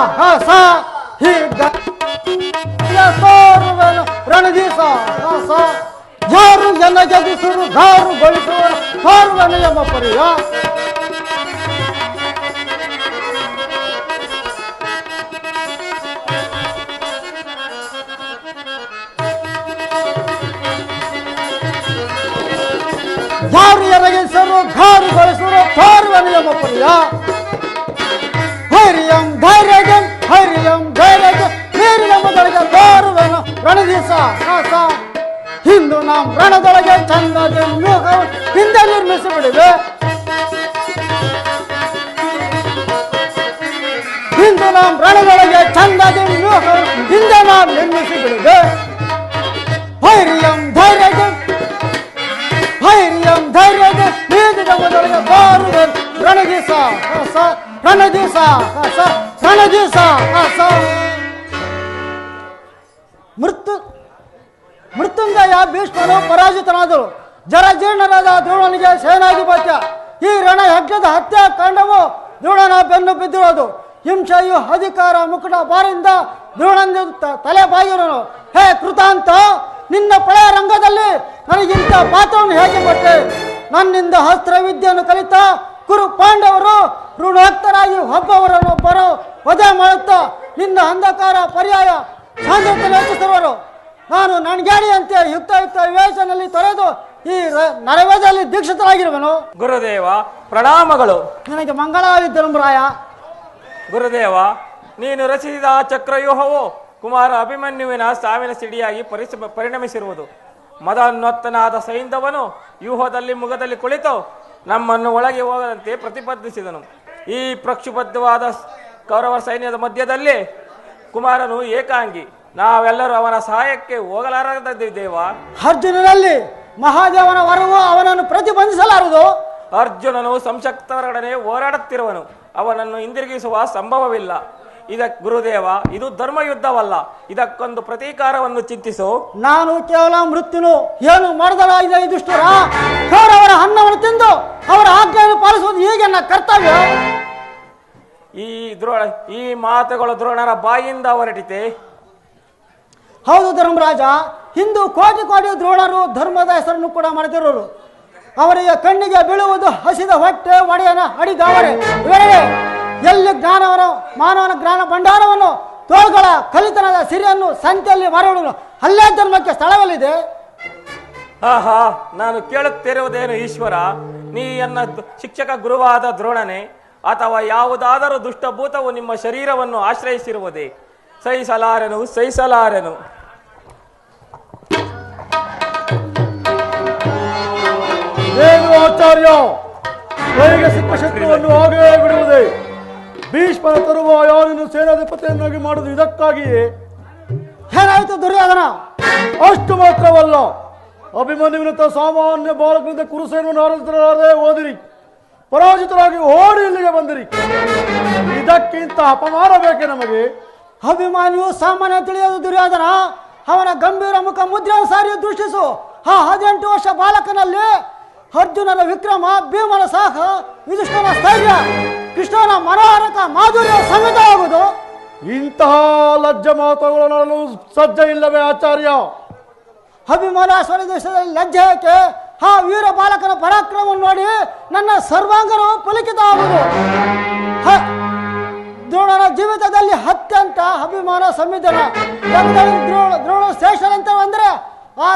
ಸಾಹಸ ಹೀಗ ತೋರುವೆನು ರಣದಿ ಸಾಹಸ ಯಾರು ಜನ ಜಗಿಸುವರು ಧಾರುಗೊಳಿಸುವರು ತೋರುವೆನು ಎಂಬ ಪರಿಯ ಯಾರು ಎನಗಿಸರು ಘಾರುಗೊಳಿಸುವರು ತೋರುವೆನು ಎಂಬ ಪರಿಯ ಹೈರಿಯಂ ಧೈರ್ಯಂ ಹೈರಿಯಂ ಧೈರ್ಯ ನೀರು ಎಂಬುದೊಳಗೆ ತೋರುವೆನು ರಣದಿ ಸಾಹಸ ಹಿಂದೂ ನಾಂ ರಣದೊಳಗೆ ಚಂದದ ಹಿಂದೆ ನಿರ್ಮಿಸಿ ಬಿಡಿವೆ ಹಿಂದೂ ನಾಂ ರಣದೊಳಗೆ ಚಂದದ ಹಿಂದೆ ನಾವು ನಿರ್ಮಿಸಿ ಬಿಡಿವೆ ಹೈರಿಯಂ ಧೈರ್ಯ ಹೈರಿಯಂ ಧೈರ್ಯ ನೀರು ಎಂಬುದೊಳಗೆ ತೋರುವೆನು ರಣದಿ ಸಾಹಸ ರಣದಿ ಸಾಹಸ ರಣದಿ ಸಾಹಸ ಮೃತ್ಯುಂಜಯ ಭೀಷ್ಮನು ಪರಾಜಿತನಾದರು ಜರಜೀರ್ಣರಾದ ದ್ರೋಣನಿಗೆ ಸೇನಾಧಿಪತ್ಯ ಈ ರಣಯಜ್ಞದ ಹತ್ಯಾಕಾಂಡವು ದ್ರೋಣನ ಬೆನ್ನು ಬಿದ್ದಿರೋದು ಹಿಂಸೆಯು ಅಧಿಕಾರ ಮುಕುಟ ಬಾರಿಂದ ದ್ರೋಣನ ತಲೆ ಬಾಗಿರೋನು ಹೇ ಕೃತಾಂತ ನಿನ್ನ ಪಳೆಯ ರಂಗದಲ್ಲಿ ನನಗಿಂತ ಪಾತ್ರವನ್ನು ಹೇಗೆ ಕೊಟ್ಟೆ ನನ್ನಿಂದ ಅಸ್ತ್ರವಿದ್ಯೆಯನ್ನು ಕಲಿತ ಕುರು ಪಾಂಡವರು ಋಣಾಕ್ತರಾಗಿ ಒಬ್ಬವರನ್ನೊಬ್ಬರು ವಧೆ ಮಾಡುತ್ತಾ ನಿನ್ನ ಅಂಧಕಾರ ಪರ್ಯಾಯ ಸಾಂದ್ರತೆಯನ್ನು ಹೆಚ್ಚಿಸಿರುವರು ನಾನು ನನ್ಗಾಡಿಯಂತೆ ಯುಕ್ತ ವಿವೇಚನಲ್ಲಿ ತೊರೆದು ಈ ನರವೇದದಲ್ಲಿ ದೀಕ್ಷಿತರಾಗಿರುವನು. ಗುರುದೇವ ಪ್ರಣಾಮಗಳು. ನನಗೆ ಮಂಗಳವಾಗಿದ್ದರು ರಾಯ. ಗುರುದೇವ, ನೀನು ರಚಿಸಿದ ಚಕ್ರವ್ಯೂಹವು ಕುಮಾರ ಅಭಿಮನ್ಯುವಿನ ಸಾವಿನ ಸಿಡಿಯಾಗಿ ಪರಿಣಮಿಸಿರುವುದು. ಮದೋನ್ಮತ್ತನಾದ ಸೈಂಧವನು ವ್ಯೂಹದಲ್ಲಿ ಮುಖದಲ್ಲಿ ಕುಳಿತು ನಮ್ಮನ್ನು ಒಳಗೆ ಹೋಗದಂತೆ ಪ್ರತಿಪಾದಿಸಿದನು. ಈ ಪ್ರಕ್ಷುಬದ್ಧವಾದ ಕೌರವ ಸೈನ್ಯದ ಮಧ್ಯದಲ್ಲಿ ಕುಮಾರನು ಏಕಾಂಗಿ. ನಾವೆಲ್ಲರೂ ಅವನ ಸಹಾಯಕ್ಕೆ ಹೋಗಲಾರದಿದ್ದೇವ. ಅರ್ಜುನನಲ್ಲಿ ಮಹಾದೇವನ ವರವು ಅವನನ್ನು ಪ್ರತಿಬಂಧಿಸಲಾರದು. ಅರ್ಜುನನು ಸಂಶಕ್ತರೊಡನೆ ಹೋರಾಡುತ್ತಿರುವನು. ಅವನನ್ನು ಹಿಂದಿರುಗಿಸುವ ಸಂಭವವಿಲ್ಲ. ಗುರುದೇವ, ಇದು ಧರ್ಮಯುದ್ಧವಲ್ಲ. ಇದಕ್ಕೊಂದು ಪ್ರತೀಕಾರವನ್ನು ಚಿಂತಿಸು. ನಾನು ಕೇವಲ ಮೃತ್ಯುನು ಏನು ಮಾಡಿದಲಾಗಿದೆ ಈ ದುಷ್ಟರ ಕೌರವರ ಅನ್ನವನ್ನು ತಿಂದು ಅವರ ಆಜ್ಞೆಯನ್ನು ಪಾಲಿಸುವುದು ಹೀಗೆ ನನ್ನ ಕರ್ತವ್ಯ. ಈ ಮಾತುಗಳು ದ್ರೋಣರ ಬಾಯಿಂದ ಹೊರಟಿತೆ. ಹೌದು ಧರ್ಮರಾಜ, ಹಿಂದೂ ಕೋಟಿ ಕೋಟಿ ದ್ರೋಣರು ಧರ್ಮದ ಹೆಸರನ್ನು ಕೂಡ ಮರೆತಿರೋರು. ಅವರಿಗೆ ಕಣ್ಣಿಗೆ ಬೀಳುವುದು ಹಸಿದ ಹೊಟ್ಟೆ ಒಡೆಯನ ಅಡಿಗಾವರೆ ಇವೆರಡೇ. ಎಲ್ಲಿ ಜ್ಞಾನವನ್ನು ಮಾನವನ ಜ್ಞಾನ ಭಂಡಾರವನ್ನು ತೋಳ್ಗಳ ಕಲಿತನದ ಸಿರಿಯನ್ನು ಸಂತೆಯಲ್ಲಿ ಮಾರುವುದು ಅಲ್ಲೇ ಧರ್ಮಕ್ಕೆ ಸ್ಥಳವಲ್ಲಿದೆ. ಆಹಾ, ನಾನು ಕೇಳುತ್ತಿರುವುದೇನು ಈಶ್ವರ, ನೀ ಎನ್ನ ಶಿಕ್ಷಕ ಗುರುವಾದ ದ್ರೋಣನೆ ಅಥವಾ ಯಾವುದಾದರೂ ದುಷ್ಟಭೂತವು ನಿಮ್ಮ ಶರೀರವನ್ನು ಆಶ್ರಯಿಸಿರುವುದೇ? ಸಹಿಸಲಾರೆನು. ಏನು ಆಚಾರ್ಯ, ಕೈಗೆ ಸಿಕ್ಕ ಶತ್ರುವನ್ನು ಹಾಗೇ ಬಿಡುವುದೇ? ಭೀಷ್ಮನ ತರುವಾಯ ನಿನ್ನ ಸೇನಾಧಿಪತಿಯನ್ನಾಗಿ ಮಾಡುವುದು ಇದಕ್ಕಾಗಿಯೇ? ಏನಾಯಿತು ದುರ್ಯೋಧನ? ಅಷ್ಟು ಮಾತ್ರವಲ್ಲ, ಅಭಿಮನ್ಯುವಿನಂತ ಸಾಮಾನ್ಯ ಬಾಲಕನಿಂದ ಕುರುಸೇನನ್ನು ಆರಾಧಿಸಲಾರದೆ ಓದಿರಿ, ಪರಾಜಿತರಾಗಿ ಓಡಿ ಇಲ್ಲಿಗೆ ಬಂದಿರಿ. ಇದಕ್ಕಿಂತ ಅಪಮಾನ ಬೇಕೆ ನಮಗೆ? ಅಭಿಮಾನಿಯು ಸಾಮಾನ್ಯ ತಿಳಿಯೋದು ದುರ್ಯೋಧನ. ಅವನ ಗಂಭೀರ ಮುಖ ಮುದ್ರೆ ಸಾರಿ ದೃಷ್ಟಿಸು. 18 ವರ್ಷ ಬಾಲಕನಲ್ಲಿ ಅರ್ಜುನನ ವಿಕ್ರಮ, ಭೀಮನ ಸಾಹ, ವಿದುಷ್ಣನ ಸ್ಥೈರ್ಯ, ಕೃಷ್ಣನ ಮನೋಹರಕ ಮಾಧುರ್ಯ ಸಮೇತವಾಗುವುದು. ಇಂತಹ ಲಜ್ಜ ಮಾತುಗಳನ್ನು ಸಜ್ಜ ಇಲ್ಲವೇ ಆಚಾರ್ಯ? ಅಭಿಮಾನ ಸ್ವರದೇಶದಲ್ಲಿ ಲಜ್ಜೆ ಏಕೆ? ವೀರ ಬಾಲಕನ ಪರಾಕ್ರಮವನ್ನು ನೋಡಿ ನನ್ನ ಸರ್ವಾಂಗನು ಪುಲಕಿತವಾಗುವುದು. ದ್ರೋಣನ ಜೀವಿತದಲ್ಲಿ ಅತ್ಯಂತ ಅಭಿಮಾನ ಸಂವಿಧಾನ ದ್ರೋಣ ಶ್ರೇಷ್ಠರಂತ ಅಂದರೆ ಆ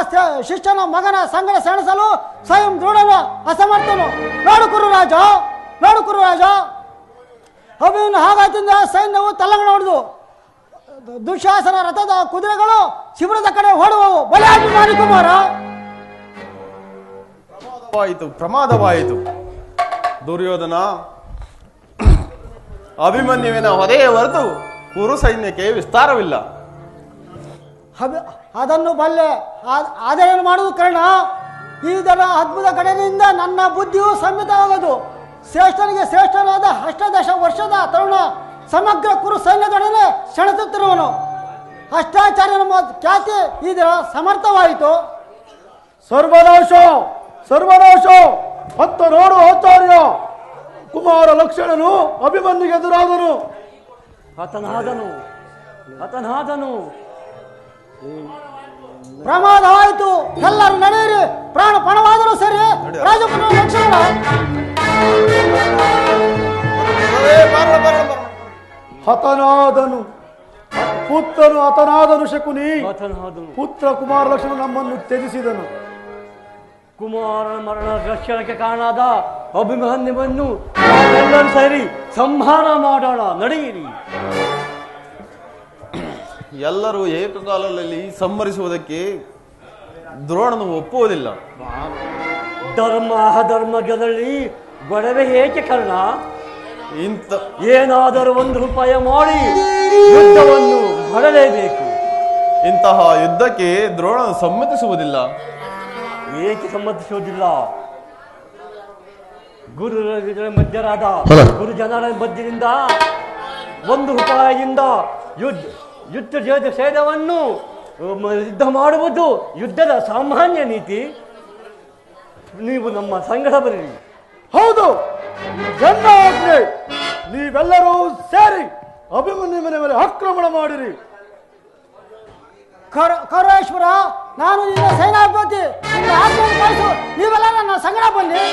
ಶಿಷ್ಯನ ಮಗನ ಸಂಗಡ ಸೆಣಸಲು ಸ್ವಯಂ ದ್ರೋಣನ ಅಸಮರ್ಥನು. ನೋಡುಕುರು ರಾಜ ಅಭಿಮನ್ಯು ಹಾಗಾದಿಂದ ಸೈನ್ಯವು ತಲ್ಲಂಗಣ ಹೊಡೆದು ದುಶ್ಯಾಸನ ರಥದ ಕುದುರೆಗಳು ಶಿಬಿರದ ಕಡೆ ಓಡುವವು. ಬಲೆ ಅಭಿಮಾನಿ ಕುಮಾರ, ಪ್ರಮಾದವಾಯಿತು. ದುರ್ಯೋಧನ, ಅಭಿಮನ್ಯುವಿನ ಹೊದೆಯೇ ಹೊರತು ಕುರು ಸೈನ್ಯಕ್ಕೆ ವಿಸ್ತಾರವಿಲ್ಲ. ಅದನ್ನು ಬಲ್ಲೆ, ಆದರೇನು ಮಾಡುವುದು ಕರ್ಣ? ಇದರ ಅದ್ಭುತ ಕಡೆಯಿಂದ ನನ್ನ ಬುದ್ಧಿಯು ಸಂಹಿತವಾಗದು. ಶ್ರೇಷ್ಠನಿಗೆ ಶ್ರೇಷ್ಠನಾದ 18 ವರ್ಷದ ತರುಣ ಸಮಗ್ರ ಕುರು ಸೈನ್ಯದೊಡನೆ ಸೆಣಸುತ್ತಿರುವನು. ಅಷ್ಟಾಚಾರ್ಯನ ಖ್ಯಾತಿ ಇದರ ಸಮರ್ಥವಾಯಿತು. ಸರ್ವನಾಶ ಹತ್ತ ನೋಡು ಆಚಾರ್ಯ. ಕುಮಾರ ಲಕ್ಷಣನು ಅಭಿಮನ್ಯುಗೆ ಎದುರಾದನು. ಹತನಾದನು. ಪ್ರಮಾದವಾಯಿತು, ಎಲ್ಲರೂ ನಡೆಯಿರಿ. ಪ್ರಾಣ ಪಣವಾದರೂ ಸರಿ. ರಾಜಪುತ್ರ ಲಕ್ಷ್ಮಣ ಹತನಾದನು, ಪುತ್ರನು ಹತನಾದನು. ಶಕುನಿ ಹತನಾದನು. ಪುತ್ರ ಕುಮಾರ ಲಕ್ಷ್ಮಣ ನಮ್ಮನ್ನು ತ್ಯಜಿಸಿದನು. ಕುಮಾರನ ಮರಣ ರಕ್ಷಣಕ್ಕೆ ಕಾರಣಾದ ಅಭಿಮನ್ಯುವನ್ನು ನಾವೆಲ್ಲರೂ ಸೇರಿ ಸಂಹಾರ ಮಾಡೋಣ, ನಡೆಯಿರಿ. ಎಲ್ಲರೂ ಏಕಕಾಲದಲ್ಲಿ ಸಂಹರಿಸುವುದಕ್ಕೆ ದ್ರೋಣನು ಒಪ್ಪುವುದಿಲ್ಲ. ಧರ್ಮ ಅಧರ್ಮಗಳಲ್ಲಿ ಗೊಡವೆ ಏಕೆ ಕಾರಣ? ಇಂಥ ಏನಾದರೂ ಒಂದು ಉಪಾಯ ಮಾಡಿ ಯುದ್ಧವನ್ನು ಮಾಡಲೇಬೇಕು. ಇಂತಹ ಯುದ್ಧಕ್ಕೆ ದ್ರೋಣನು ಸಮ್ಮತಿಸುವುದಿಲ್ಲ. ಏಕೆ ಸಮ್ಮತಿಸುವುದಿಲ್ಲ? ಗುರುಗಳ ಮಧ್ಯರಾದ ಗುರುಜನರ ಮಧ್ಯದಿಂದ ಒಂದು ಉಪಾಯದಿಂದ ಯುದ್ಧ ಸೇದವನ್ನು ಯುದ್ಧ ಮಾಡುವುದು ಯುದ್ಧದ ಸಾಮಾನ್ಯ ನೀತಿ. ನೀವು ನಮ್ಮ ಸಂಗಡ ಬನ್ನಿ. ಹೌದು, ಜನ್ಮಾಜ್ಞೆ. ನೀವೆಲ್ಲರೂ ಸೇರಿ ಅಭಿಮನ್ಯು ಮನೆ ಮೇಲೆ ಆಕ್ರಮಣ ಮಾಡಿರಿ. ಕೌರವೇಶ್ವರ, ನಾನು ನಿನ್ನ ಸೇನಾಪತಿ. ನಿನ್ನ ಆಜ್ಞೆ ಪಾಲಿಸು. ನೀವೆಲ್ಲ ನನ್ನ ಸಂಗಡ ಬನ್ನಿ.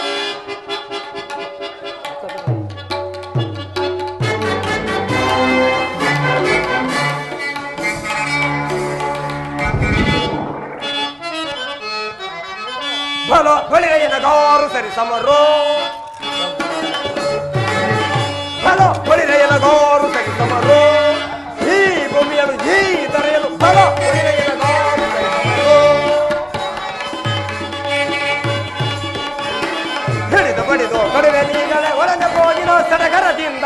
ಬಲ ಬಳಿರಯ್ಯನಗಾರು ಸರಿ ಸಮರೋ. ಬಲ ಬಳಿರಯ್ಯನಗಾರು ಸರಿ ಸಮರೋ. ಈ ಭೂಮಿಯನ್ನು ಈ ದರೆಯಲು ಬಲ ಬಳಿರಯ್ಯನಗಾರು ಸರಿ ಸಮರೋ. ಹಿಡಿದು ಬಡಿದು ಕಡಿಮೆ ನೀಗಲೇ ಒಳಗೆ ಹೋಗಿನ ಸಡಗರದಿಂದ.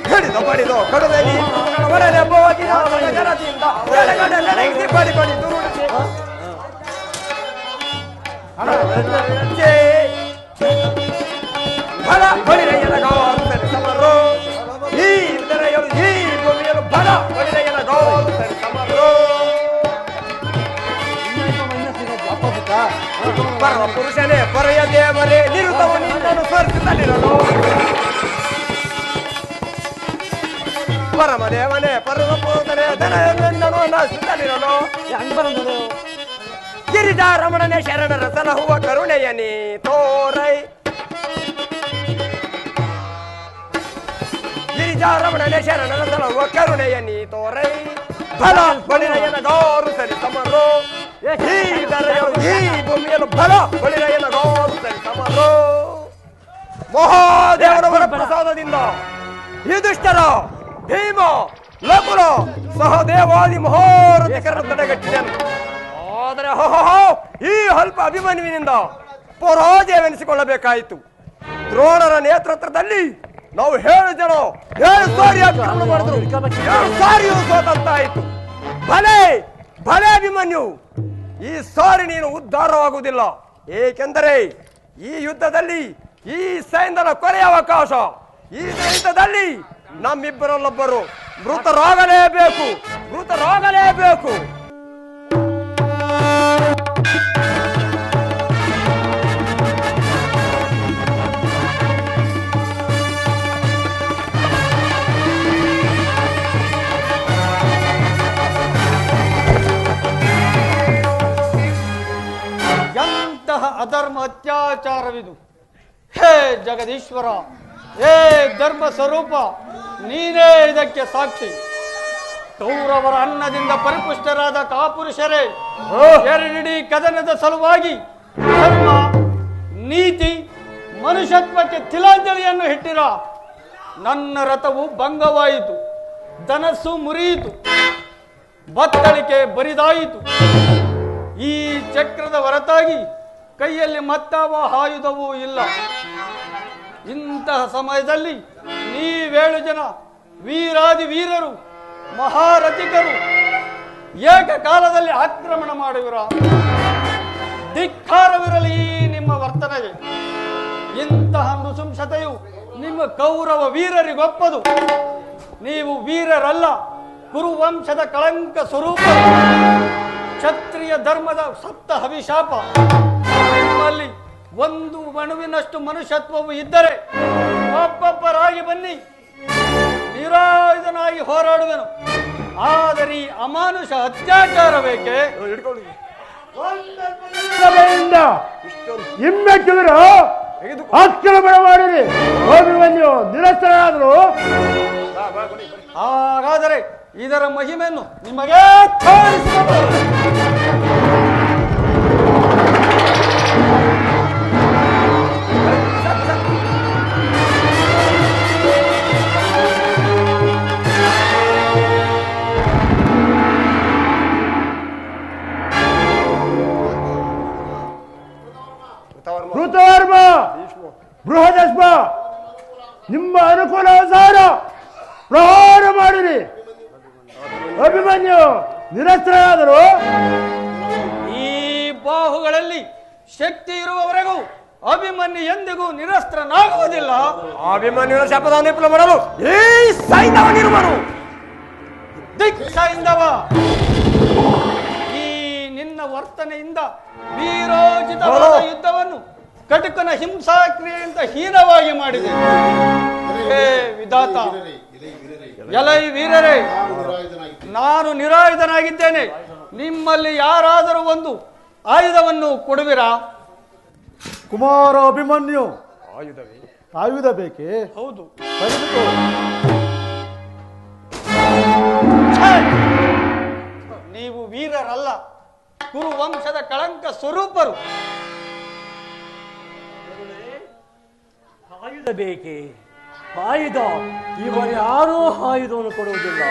ಹಿಡಿದು ಬಡಿದು ಕಡಿಮೆ ನೀಗಲೇ ಒಳಗೆ ಹೋಗಿನ ಸಡಗರದಿಂದ. ಒಳಗಡೆ ನೆನೆಸಿ ಬಡಿ ಬಡಿ ತುರುಳಿಸಿ ಬಲ ಬಳಿರಯ್ಯನಗಾರು ಸರಿ ಸಮರೋ. ಈ ದರೆಯಲು ಈ ಭೂಮಿಯಲು ಬಲ ಬಳಿರಯ್ಯನಗಾರು ಸರಿ ಸಮರೋ. ಪರಮ ಪುರುಷನೇ ಪರಯ ದೇವರೇ ನಿರುತವನ್ನು ನಿನ್ನನ್ನು ಸ್ಮರಿಸುತ್ತಲಿರಲು. ಪರಮ ದೇವನೇ ಪರಮ ಪುರುಷನೇ ಧನವನ್ನು ನಾಶಿಸುತ್ತಲಿರಲು. ಗಿರಿಜಾರಮಣನೆ ಶರಣರ ಸಲಹುವ ಕರುಣೆಯನಿ ತೋರೈ. ಗಿರಿಜಾರಮಣನೆ ಶರಣರ ಸಲಹುವ ಕರುಣೆಯನಿ ತೋರೈ. ಬಲ ಬಳಿರಯ್ಯನಗಾರು ಸರಿ ಸಮರೋ. ಈ ದರೆಯಲು ಈ ಭೂಮಿಯಲು ಬಲ ಬಳಿರಯ್ಯನಗಾರು ಸರಿ ಸಮರೋ. ಮಹಾದೇವರವರ ಪ್ರಸಾದದಿಂದ ಯುಧಿಷ್ಠರ, ಭೀಮ, ಲಕುಲ ಸಹದೇವಾದಿ ಮಹಾರಥಿಕರನ್ನು ತಡೆಗಟ್ಟಿದನು. ಆದರೆ ಈ ಅಲ್ಪ ಅಭಿಮನ್ಯುವಿನಿಂದ ಪರಾಜಯವೆನಿಸಿಕೊಳ್ಳಬೇಕಾಯಿತು. ದ್ರೋಣರ ನೇತೃತ್ವದಲ್ಲಿ ನಾವು 7 ಜನ 7 ಸಾರಿ ಆಕ್ರಮಣ ಮಾಡಿದ್ರು. 7 ಸಾರಿಯೂ ಸೋತಂತಾಯಿತು. ಭಲೆ ಭಲೆ ಅಭಿಮನ್ಯು, ಈ ಸಾರಿ ನೀನು ಉದ್ಧಾರವಾಗುವುದಿಲ್ಲ. ಏಕೆಂದರೆ ಈ ಯುದ್ಧದಲ್ಲಿ ಈ ಸೈನ್ಯದ ಕೊನೆಯ ಅವಕಾಶ. ಈ ಯುದ್ಧದಲ್ಲಿ ನಮ್ಮಿಬ್ಬರಲ್ಲೊಬ್ಬರು ಮೃತರಾಗಲೇಬೇಕು, ಮೃತರಾಗಲೇಬೇಕು. ಎಂತಹ ಅಧರ್ಮ ಅತ್ಯಾಚಾರವಿದು! ಹೇ ಜಗದೀಶ್ವರ, ಹೇ ಧರ್ಮ ಸ್ವರೂಪ, ನೀನೇ ಇದಕ್ಕೆ ಸಾಕ್ಷಿ. ಕೌರವರ ಅನ್ನದಿಂದ ಪರಿಪುಷ್ಟರಾದ ಕಾಪುರುಷರೇ, ಎರಡಿಡೀ ಕದನದ ಸಲುವಾಗಿ ಧರ್ಮ, ನೀತಿ, ಮನುಷ್ಯತ್ವಕ್ಕೆ ತಿಲಾಂಜಲಿಯನ್ನು ಇಟ್ಟಿರ. ನನ್ನ ರಥವು ಭಂಗವಾಯಿತು, ಧನಸ್ಸು ಮುರಿಯಿತು, ಬತ್ತಳಿಕೆ ಬರಿದಾಯಿತು. ಈ ಚಕ್ರದ ಹೊರತಾಗಿ ಕೈಯಲ್ಲಿ ಮತ್ತಾವ ಆಯುಧವೂ ಇಲ್ಲ. ಇಂತಹ ಸಮಯದಲ್ಲಿ ನೀವೇಳು ಜನ ವೀರಾದಿ ವೀರರು, ಮಹಾರಥಿಕರು ಏಕಕಾಲದಲ್ಲಿ ಆಕ್ರಮಣ ಮಾಡುವಿರ. ಧಿಕ್ಕಾರವಿರಲಿ ನಿಮ್ಮ ವರ್ತನೆಗೆ. ಇಂತಹ ನೃಶಂಸತೆಯು ನಿಮ್ಮ ಕೌರವ ವೀರರಿಗೊಪ್ಪದು. ನೀವು ವೀರರಲ್ಲ, ಕುರುವಂಶದ ಕಳಂಕ ಸ್ವರೂಪ, ಕ್ಷತ್ರಿಯ ಧರ್ಮದ ಸಪ್ತ ಅಭಿಶಾಪ. ನಿಮ್ಮಲ್ಲಿ ಒಂದು ಮಣುವಿನಷ್ಟು ಮನುಷ್ಯತ್ವವು ಇದ್ದರೆ ಒಬ್ಬೊಬ್ಬರಾಗಿ ಬನ್ನಿ, ನಿರಾಯುಧನಾಗಿ ಹೋರಾಡುವೆನು. ಆದರೆ ಈ ಅಮಾನುಷ ಅತ್ಯಾಚಾರ ಬೇಕೆ? ಸಭೆಯಿಂದ ಹಿಮ್ಮೆಟ್ಟಿದರು ಆಕ್ರಮಣ ಮಾಡಿರಿ. ಅಭಿಮನ್ಯು ನಿರಸ್ತರಾದರು. ಹಾಗಾದರೆ ಇದರ ಮಹಿಮೆಯನ್ನು ನಿಮಗೆ ತೋರಿಸಬಹುದು. ಋತುವರ್ಮ, ಬೃಹದಸ್ಮ, ನಿಮ್ಮ ಅನುಕೂಲಾನುಸಾರ ಪ್ರಹಾರ ಮಾಡಿರಿ. ಅಭಿಮನ್ಯು ನಿರಸ್ತರಾದರು. ಈ ಬಾಹುಗಳಲ್ಲಿ ಶಕ್ತಿ ಇರುವವರೆಗೂ ಅಭಿಮನ್ಯು ಎಂದಿಗೂ ನಿರಸ್ತ್ರನಾಗುವುದಿಲ್ಲ. ಅಭಿಮನ್ಯುವಿನ ಶಪಥವನ್ನು ವಿಫಲ ಮಾಡಲು ಈ ಸೈನ್ಯವನ್ನಿರುವನು. ದಿಕ್ಸೈಂದವ, ಈ ನಿನ್ನ ವರ್ತನೆಯಿಂದ ವೀರೋಚಿತವಾದ ಯುದ್ಧವನ್ನು ಕಟುಕನ ಹಿಂಸಾಕ್ರಿಯೆಯಿಂದ ಹೀನವಾಗಿ ಮಾಡಿದೆ. ಹೇ ವಿಧಾತ, ಎಲೈ ವೀರರೇ, ನಾನು ನಿರಾಯುಧನಾಗಿದ್ದೇನೆ. ನಿಮ್ಮಲ್ಲಿ ಯಾರಾದರೂ ಒಂದು ಆಯುಧವನ್ನು ಕೊಡುವಿರಾ? ಕುಮಾರ ಅಭಿಮನ್ಯು, ಆಯುಧವೇ? ಆಯುಧ ಬೇಕೇ? ಹೌದು. ತೆಗೆದುಕೋ. ನೀವು ವೀರರಲ್ಲ, ಕುರು ವಂಶದ ಕಳಂಕ ಸ್ವರೂಪರು. ಆಯುಧ ಬೇಕೆ? ಆಯುಧ ಇವರು ಯಾರೂ ಆಯುಧವನ್ನು ಕೊಡುವುದಿಲ್ಲ,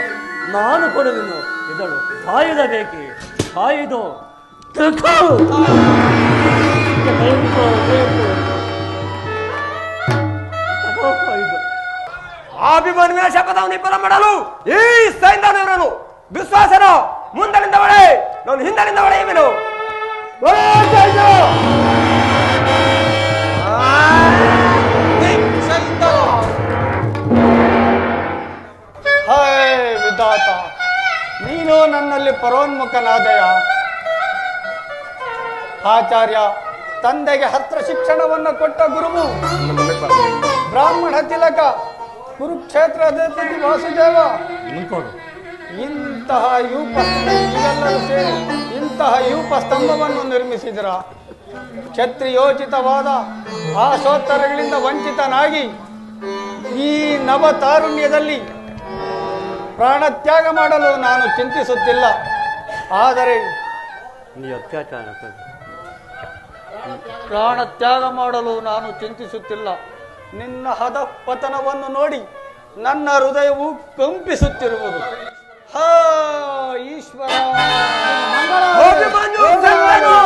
ನಾನು ಕೊಡುವೆನು. ಇದಳು ಆಯುಧ ಬೇಕೆ? ಆಯುಧ ಅಭಿಮನ್ಯುವಿನ ಶಪಥವನ್ನು ವಿಫಲ ಮಾಡಲು ಈ ಸೈನ್ಯದವರನ್ನು ವಿಶ್ವಾಸನ ಮುಂದಲಿಂದ ಒಳೆ, ನಾನು ಹಿಂದಲಿಂದ ಒಳೆಯುವೆನು. ಹೇ ವಿಧಾತ, ನೀನು ನನ್ನಲ್ಲಿ ಪರೋನ್ಮುಖನಾದಯ. ಆಚಾರ್ಯ ತಂದೆಗೆ ಹತ್ರ ಶಿಕ್ಷಣವನ್ನು ಕೊಟ್ಟ ಗುರುವು, ಬ್ರಾಹ್ಮಣ ತಿಲಕ, ಕುರುಕ್ಷೇತ್ರದ ವಾಸುದೇವ, ಇಂತಹ ನೀವೆಲ್ಲರೂ ಸೇರಿ ಇಂತಹ ಯೂಪ ಸ್ತಂಭವನ್ನು ನಿರ್ಮಿಸಿದಿರ. ಕ್ಷತ್ರಿಯೋಚಿತವಾದ ಆಶೋತ್ತರಗಳಿಂದ ವಂಚಿತನಾಗಿ ಈ ನವ ತಾರುಣ್ಯದಲ್ಲಿ ಪ್ರಾಣತ್ಯಾಗ ಮಾಡಲು ನಾನು ಚಿಂತಿಸುತ್ತಿಲ್ಲ. ಆದರೆ ಪ್ರಾಣತ್ಯಾಗ ಮಾಡಲು ನಾನು ಚಿಂತಿಸುತ್ತಿಲ್ಲ. ನಿನ್ನ ಹದಪತನವನ್ನು ನೋಡಿ ನನ್ನ ಹೃದಯವು ಕಂಪಿಸುತ್ತಿರುವುದು. ಹಾ ಈಶ್ವರ, ಅಭಿಮನ್ಯು ಸತ್ತನು.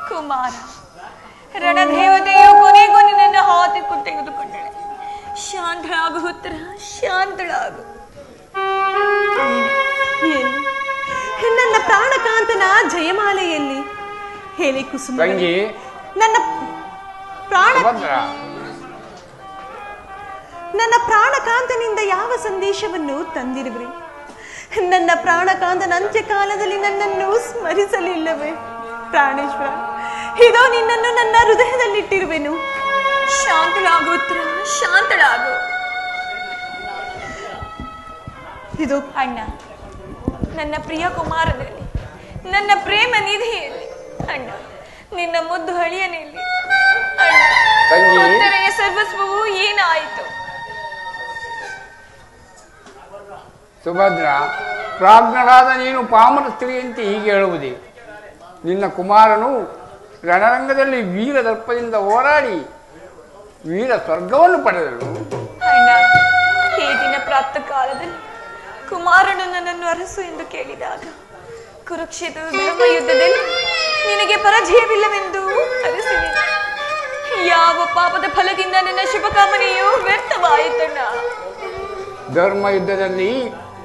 ಕುಮಾರ, ರಣದೇವತೆಯು ಕೊನೆಗೂ ನಿನ್ನನ್ನು ಹಾತಿಕೊಂಡು ತೆಗೆದುಕೊಂಡಳೆ. ಶಾಂತಳಾಗು ಉತ್ತರ, ಶಾಂತಳಾಗು. ನನ್ನ ಪ್ರಾಣಕಾಂತನ ಜಯಮಾಲೆಯಲ್ಲಿ ಹೇಳಿ ಕುಸುಮ, ನನ್ನ ಪ್ರಾಣಕಾಂತನಿಂದ ಯಾವ ಸಂದೇಶವನ್ನು ತಂದಿರುವ್ರಿ? ನನ್ನ ಪ್ರಾಣಕಾಂತನ ಅಂತ್ಯಕಾಲದಲ್ಲಿ ನನ್ನನ್ನು ಸ್ಮರಿಸಲಿಲ್ಲವೇ? ಪ್ರಾಣೇಶ್ವರ, ಇದೋ ನಿನ್ನನ್ನು ನನ್ನ ಹೃದಯದಲ್ಲಿಟ್ಟಿರುವೆನು. ಶಾಂತಳಾಗು ಉತ್ತರ, ಶಾಂತಳಾಗು. ಇದು ಅಣ್ಣ, ನನ್ನ ಪ್ರಿಯ ಕುಮಾರನಲ್ಲಿ, ನನ್ನ ಪ್ರೇಮ ನಿಧಿಯಲ್ಲಿ, ಅಣ್ಣ ನಿನ್ನ ಮುದ್ದು ಹಳಿಯನಲ್ಲಿ, ಅಣ್ಣ ಉತ್ತರೆಯ ಸರ್ವಸ್ವವು ಏನಾಯಿತು? ಸುಭದ್ರ, ಪ್ರಾಜ್ಞಳಾದ ನೀನು ಪಾಮರ ಸ್ತ್ರೀಯಂತೆ ಹೀಗೆ ಹೇಳುವುದೇ? ನಿನ್ನ ಕುಮಾರನು ರಣರಂಗದಲ್ಲಿ ವೀರ ದರ್ಪದಿಂದ ಹೋರಾಡಿ ವೀರ ಸ್ವರ್ಗವನ್ನು ಪಡೆದಳು. ಅಣ್ಣ, ಈ ದಿನ ಪ್ರಾತಃ ಕಾಲದಲ್ಲಿ ಕುಮಾರನು ನನ್ನನ್ನು ಅರಸು ಎಂದು ಕೇಳಿದಾಗ ಕುರುಕ್ಷೇತ್ರದ ಧರ್ಮ ಯುದ್ಧದಲ್ಲಿ ನಿನಗೆ ಪರಾಜಯವಿಲ್ಲವೆಂದು ಅರಸಿದೆ. ಯಾವ ಪಾಪದ ಫಲದಿಂದ ನನ್ನ ಶುಭಕಾಮನೆಯು ವ್ಯರ್ಥವಾಯಿತಣ್ಣ. ಧರ್ಮ ಯುದ್ಧದಲ್ಲಿ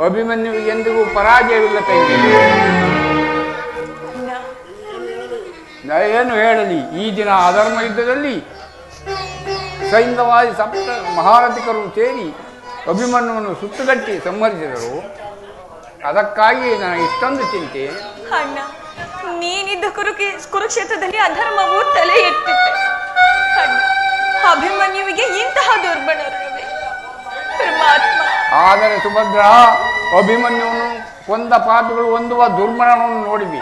ಅಭಿಮನ್ಯುವಿಗೆ ಎಂದಿಗೂ ಪರಾಜಯವಿಲ್ಲ ತಂಗಿ. ಏನು ಹೇಳಲಿ, ಈ ದಿನ ಅಧರ್ಮ ಯುದ್ಧದಲ್ಲಿ ಸೈನ್ಯವಾದಿ ಸಪ್ತ ಮಹಾರಥಿಕರು ಸೇರಿ ಅಭಿಮನ್ಯುವನ್ನು ಸುತ್ತುಗಟ್ಟಿ ಸಂಹರಿಸಿದರು. ಅದಕ್ಕಾಗಿ ನನಗೆ ಇಷ್ಟೊಂದು ಚಿಂತೆ. ಅಣ್ಣ, ನೀನಿದ್ದ ಕುರುಕ್ಷೇತ್ರದಲ್ಲಿ ಅಧರ್ಮವು ತಲೆ ಎತ್ತಿತ್ತೆ. ಅಣ್ಣ, ಅಭಿಮನ್ಯುವಿಗೆ ಇಂತಹ ದುರ್ಬಣರವೇ ಪರಮಾತ್ಮ. ಆದರೆ ಸುಭದ್ರ, ಅಭಿಮನ್ಯುವನ್ನು ಕೊಂದ ಪಾಪಿಗಳು ಹೊಂದುವ ದುರ್ಮರಣವನ್ನು ನೋಡಿವಿ.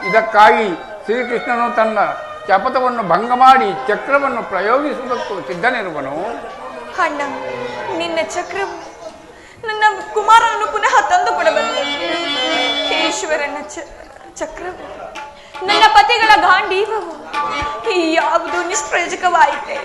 ಇದಕ್ಕಾಗಿ ಶ್ರೀಕೃಷ್ಣನು ತನ್ನ ಶಪಥವನ್ನು ಭಂಗ ಮಾಡಿ ಚಕ್ರವನ್ನು ಪ್ರಯೋಗಿಸುವುದಕ್ಕೂ ಸಿದ್ಧನಿರುವನು. ಅಣ್ಣ, ನಿನ್ನ ಚಕ್ರವು ನನ್ನ ಕುಮಾರನನ್ನು ಪುನಃ ತಂದು ಕೊಡಬಲ್ಲೆ. ಈಶ್ವರನ ಚಕ್ರವು ನನ್ನ ಪತಿಗಳ ಗಾಂಡೀವವು ಯಾವುದು ನಿಷ್ಪ್ರಯೋಜಕವಾಯಿತೆ.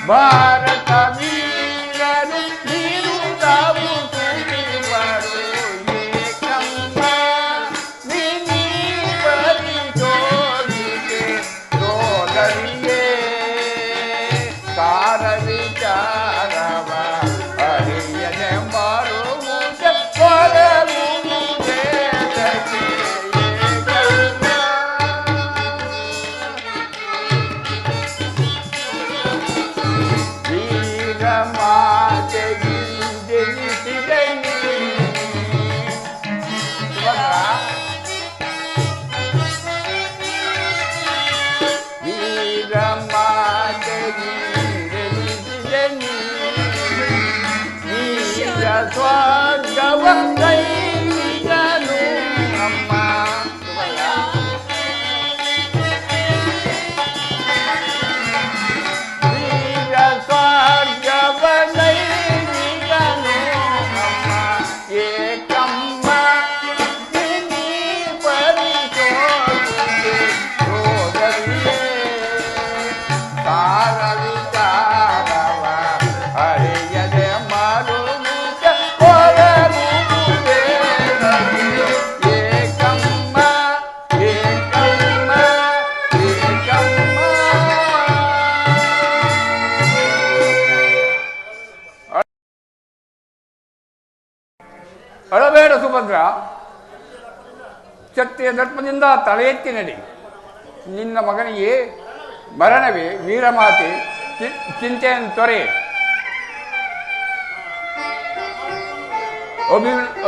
ಭಾರತ ವೀರರು ನೀರುತ್ತಾವು ತುಳಿವರು ಏಕಂಬ ವಿನಿ ಪರಿಶೋಧಿಕೆ ಸೋದರಿಯೇ ಕಾರ ವಿಚಾರವ ಅರಿಯದೆ ಮರುವುದ ಕೊರಗುವುದೇ ಸ್ವರ್ಗವ ಕೈಗನು ಅಮ್ಮ ವೀರ ಸ್ವರ್ಗವ ಕೈಗನು ಅಮ್ಮ ಏಕಮ್ಮ ವಿನಿ ಪರಿಶೋಧಿಕೆ ಸೋದರಿಯೇ ಕಾರ ವಿಚಾರವ ಅರಿಯದೆ ಮಾಡು ಅಳಬೇಡ ಸುಭದ್ರ, ಕ್ಷತ್ರಿಯ ದರ್ಪದಿಂದ ತಲೆ ಎತ್ತಿ ನಡಿ. ನಿನ್ನ ಮಗನಿಗೆ ಮರಣವೇ ವೀರಮಾತೆ, ಚಿಂತೆಯನ್ನು ತೊರೆ.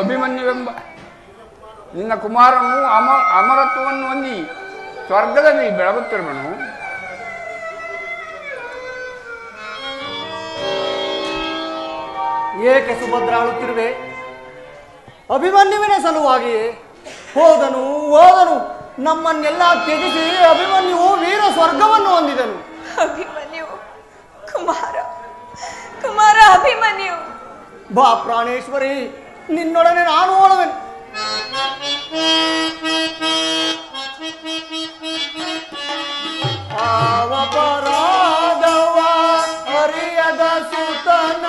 ಅಭಿಮನ್ಯುವೆಂಬ ನಿನ್ನ ಕುಮಾರನು ಅಮರತ್ವವನ್ನು ಹೊಂದಿ ಸ್ವರ್ಗದಲ್ಲಿ ಬೆಳಗುತ್ತಿರುವನು. ಏಕೆ ಸುಭದ್ರ ಆಳುತ್ತಿರುವೆ? ಅಭಿಮನ್ಯುವಿನ ಸಲುವಾಗಿ ಹೋದನು ನಮ್ಮನ್ನೆಲ್ಲ ತ್ಯಜಿಸಿ ಅಭಿಮನ್ಯುವು ವೀರ ಸ್ವರ್ಗವನ್ನು ಹೊಂದಿದನು. ಅಭಿಮನ್ಯು ಕುಮಾರ ಅಭಿಮನ್ಯು, ಬಾ ಪ್ರಾಣೇಶ್ವರಿ, ನಿನ್ನೊಡನೆ ನಾನು ಓಡುವೆನು. ಆವಪರಾಧವ ಅರಿಯದ ಸುತನ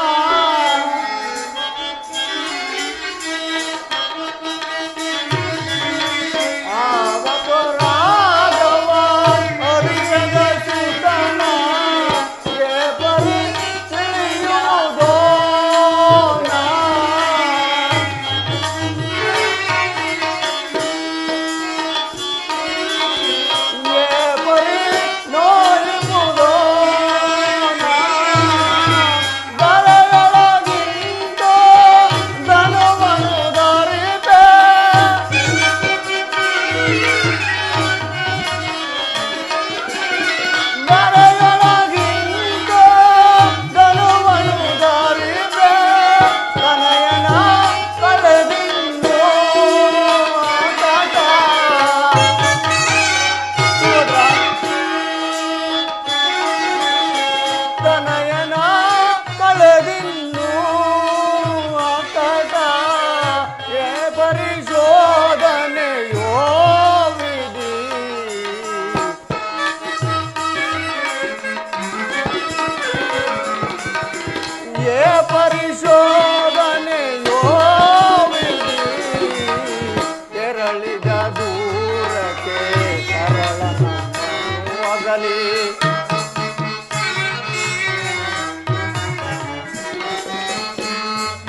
ಪರಿಶೋಧನೆಯೋ ತೆರಳಿದ ದೂರಕ್ಕೆ ಕರಳನಗಲಿ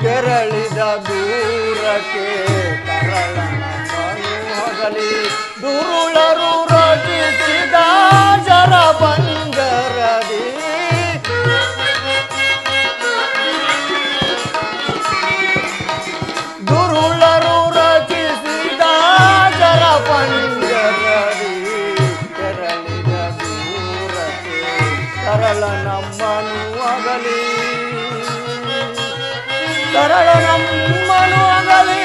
ತೆರಳಿದ ದೂರಕ್ಕೆ ಕರಳನಗಲಿ ದುರುಳರು ರಚಿಸಿದ ಶರಪಂಜರದಿ ದುರುಳರು ರಚಿಸಿದ ಶರಪಂಜರದಿ ತೆರಳಿದ ದೂರಕ್ಕೆ ಕರಳ ನಮ್ಮನು ಅಗಲಿ ಕರಳ ನಮ್ಮನು ಅಗಲಿ